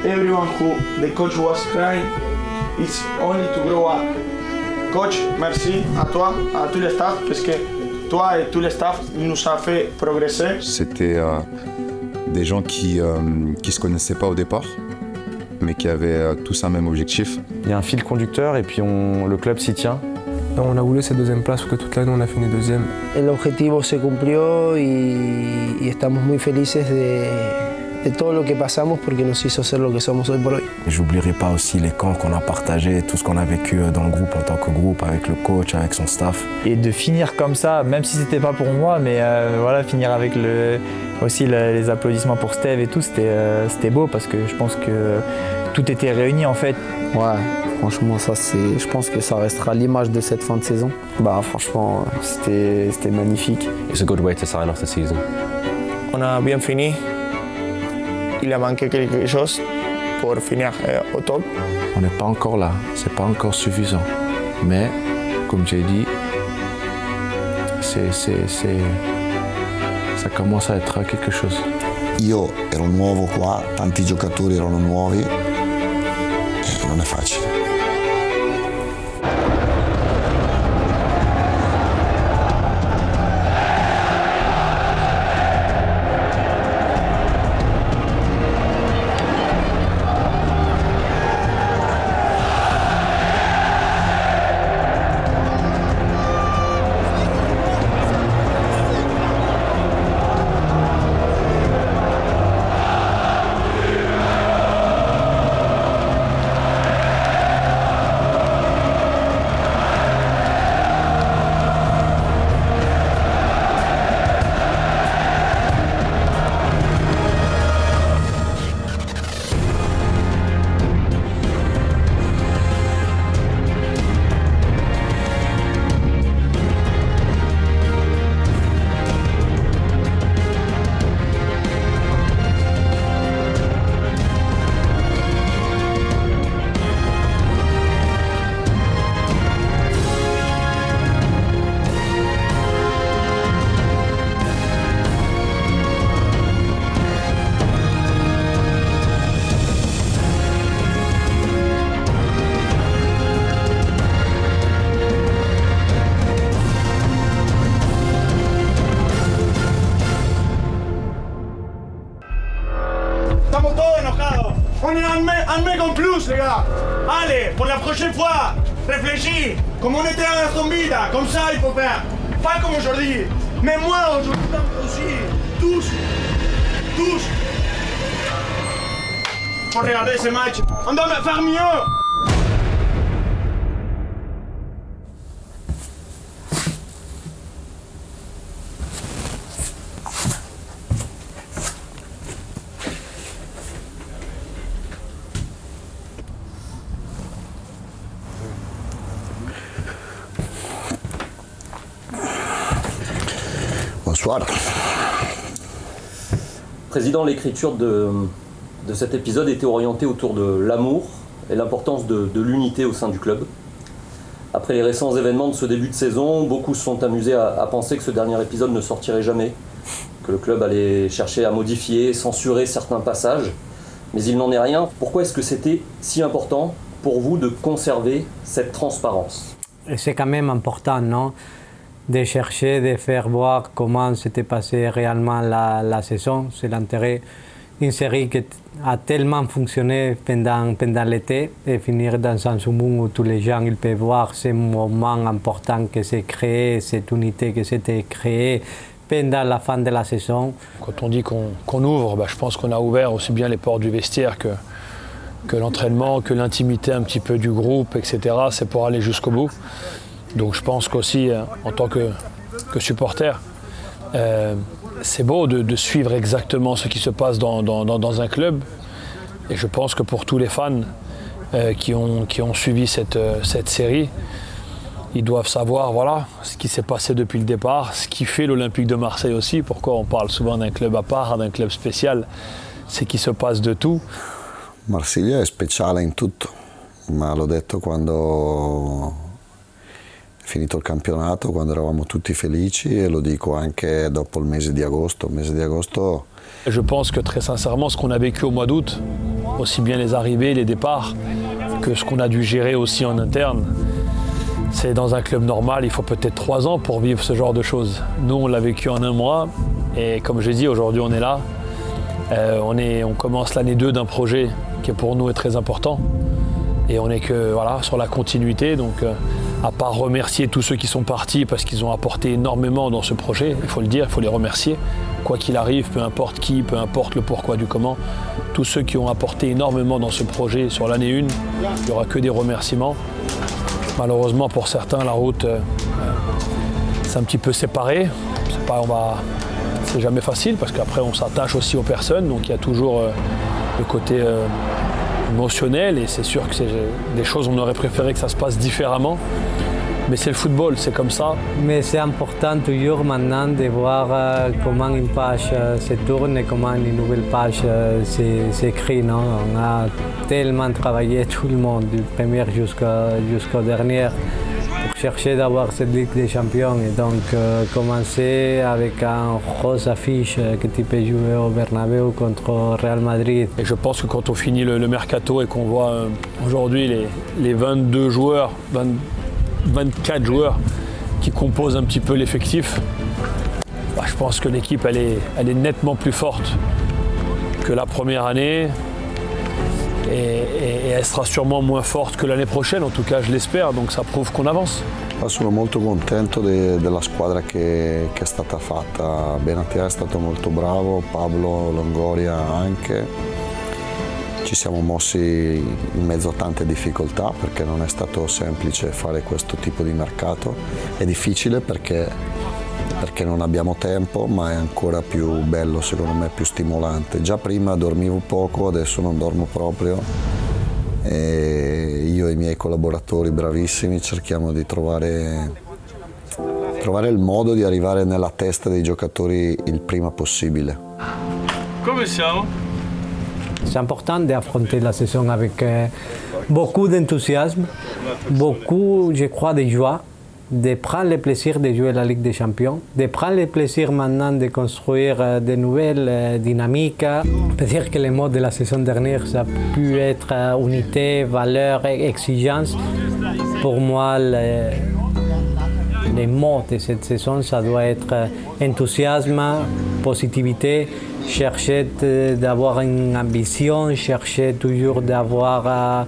Everyone who the coach was crying, it's only to grow up. Coach, merci à toi, à tout le staff, parce que toi et tout le staff nous a fait progresser. C'était des gens qui ne se connaissaient pas au départ, mais qui avaient tous un même objectif. Il y a un fil conducteur et puis le club s'y tient. On a voulu cette deuxième place parce que toute l'année on a fini deuxième. El objetivo se cumplió y y estamos muy felices de todo lo que pasamos porque nos hizo ser lo que somos hoy por hoy. J'oublierai pas aussi les camps qu'on a partagés, tout ce qu'on a vécu dans le groupe en tant que groupe, avec le coach, avec son staff. Et de finir comme ça, même si c'était pas pour moi, mais voilà, finir avec aussi les applaudissements pour Steve et tout, c'était beau parce que je pense que tout était réuni en fait. Ouais, franchement ça je pense que ça restera l'image de cette fin de saison. Bah franchement c'était magnifique. It's a good way to sign off the season. On a bien fini. Il a manqué quelque chose pour finir au top. On n'est pas encore là, c'est pas encore suffisant. Mais comme j'ai dit, ça commence à être quelque chose. Io ero nuovo qua, tanti giocatori erano nuovi e non è facile. On est un mec en plus, les gars. Allez, pour la prochaine fois, réfléchis. Comme on était à Aston Villa, comme ça il faut faire. Pas comme aujourd'hui. Mais moi, aujourd'hui aussi. Tous. Pour regarder ce match, on doit faire mieux. Bonsoir. Président, l'écriture de cet épisode était orientée autour de l'amour et l'importance de l'unité au sein du club. Après les récents événements de ce début de saison, beaucoup se sont amusés à penser que ce dernier épisode ne sortirait jamais, que le club allait chercher à modifier, censurer certains passages, mais il n'en est rien. Pourquoi est-ce que c'était si important pour vous de conserver cette transparence? C'est quand même important, non? De chercher, de faire voir comment s'était passée réellement la saison. C'est l'intérêt d'une série qui a tellement fonctionné pendant l'été et finir dans un monde où tous les gens ils peuvent voir ces moments importants que s'est créé, cette unité qui s'était créée pendant la fin de la saison. Quand on dit qu'on ouvre, je pense qu'on a ouvert aussi bien les portes du vestiaire que l'entraînement, que l'intimité un petit peu du groupe, etc. C'est pour aller jusqu'au bout. Donc je pense qu'aussi, en tant que supporter, c'est beau de suivre exactement ce qui se passe dans un club. Et je pense que pour tous les fans qui ont suivi cette série, ils doivent savoir voilà, ce qui s'est passé depuis le départ, ce qui fait l'Olympique de Marseille aussi. Pourquoi on parle souvent d'un club à part, d'un club spécial, c'est qu'il se passe de tout. Marsiglia è speciale in tutto, ma l'ho detto quando finito il campionato, quando eravamo tutti felici, et lo dico anche dopo il mese di agosto. Je pense que très sincèrement, ce qu'on a vécu au mois d'août, aussi bien les arrivées, les départs, que ce qu'on a dû gérer aussi en interne, c'est dans un club normal, il faut peut-être 3 ans pour vivre ce genre de choses. Nous, on l'a vécu en 1 mois, et comme je dis, aujourd'hui on est là. On commence l'année 2 d'un projet qui pour nous est très important. Et on est que voilà, sur la continuité, donc à part remercier tous ceux qui sont partis parce qu'ils ont apporté énormément dans ce projet, il faut le dire, il faut les remercier. Quoi qu'il arrive, peu importe qui, peu importe le pourquoi du comment, tous ceux qui ont apporté énormément dans ce projet sur l'année 1, il n'y aura que des remerciements. Malheureusement pour certains, la route s'est un petit peu séparée. C'est jamais facile parce qu'après on s'attache aussi aux personnes, donc il y a toujours le côté émotionnel et c'est sûr que c'est des choses on aurait préféré que ça se passe différemment. Mais c'est le football, c'est comme ça. Mais c'est important toujours maintenant de voir comment une page se tourne et comment une nouvelle page s'écrit. On a tellement travaillé tout le monde, du premier jusqu'au dernier, pour chercher d'avoir cette Ligue des Champions. Et donc commencer avec un rose affiche que tu peux jouer au Bernabéu contre Real Madrid. Et je pense que quand on finit le mercato et qu'on voit aujourd'hui les 22 joueurs, 24 joueurs qui composent un petit peu l'effectif, je pense que l'équipe elle est nettement plus forte que la première année et elle sera sûrement moins forte que l'année prochaine, en tout cas je l'espère, donc ça prouve qu'on avance. Sono molto contento della squadra che è stata fatta. Benatia è stato molto bravo, Pablo Longoria anche. Ci siamo mossi in mezzo a tante difficoltà perché non è stato semplice fare questo tipo di mercato. È difficile perché non abbiamo tempo, ma è ancora più bello, secondo me, più stimolante. Già prima dormivo poco, adesso non dormo proprio. E io e i miei collaboratori bravissimi cerchiamo di trovare il modo di arrivare nella testa dei giocatori il prima possibile. Come siamo? C'est important d'affronter la saison avec beaucoup d'enthousiasme, beaucoup, je crois, de joie, de prendre le plaisir de jouer la Ligue des Champions, de prendre le plaisir maintenant de construire de nouvelles dynamiques. On peut dire que les mots de la saison dernière, ça a pu être unité, valeur, exigence. Pour moi, les mots de cette saison, ça doit être enthousiasme, positivité, chercher d'avoir une ambition, chercher toujours d'avoir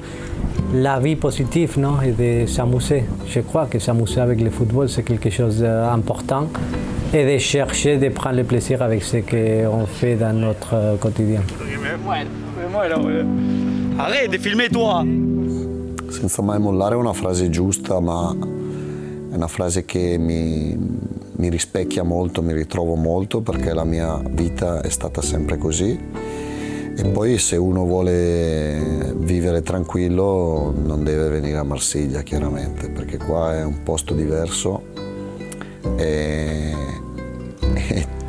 la vie positive, non, et de s'amuser. Je crois que s'amuser avec le football, c'est quelque chose d'important. Et de chercher de prendre le plaisir avec ce qu'on fait dans notre quotidien. Arrête de filmer toi! Senza mai mollare è una frase giusta, ma è una frase che mi rispecchia molto, mi ritrovo molto perché la mia vita è stata sempre così e poi se uno vuole vivere tranquillo non deve venire a Marsiglia chiaramente perché qua è un posto diverso e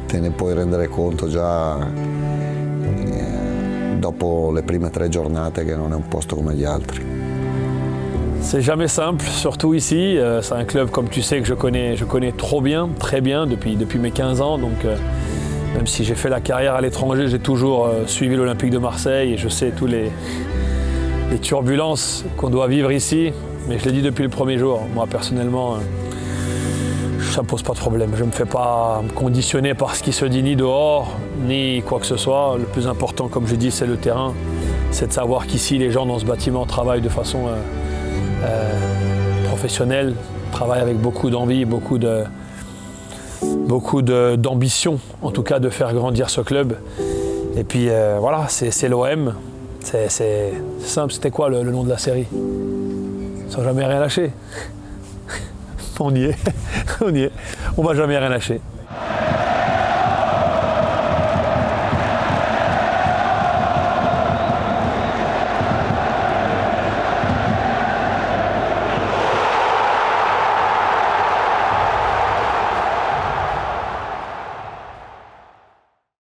te ne puoi rendere conto già dopo le prime 3 giornate che non è un posto come gli altri. C'est jamais simple, surtout ici. C'est un club, comme tu sais, que je connais trop bien, très bien, depuis mes 15 ans. Donc, même si j'ai fait la carrière à l'étranger, j'ai toujours suivi l'Olympique de Marseille et je sais tous les turbulences qu'on doit vivre ici. Mais je l'ai dit depuis le premier jour. Moi, personnellement, ça ne me pose pas de problème. Je ne me fais pas conditionner par ce qui se dit ni dehors, ni quoi que ce soit. Le plus important, comme je dis, c'est le terrain. C'est de savoir qu'ici, les gens dans ce bâtiment travaillent de façon professionnel, travaille avec beaucoup d'envie, beaucoup d'ambition, en tout cas de faire grandir ce club. Et puis voilà, c'est l'OM, c'est simple. C'était quoi le nom de la série? Sans jamais rien lâcher. On y est, on y est. On va jamais rien lâcher.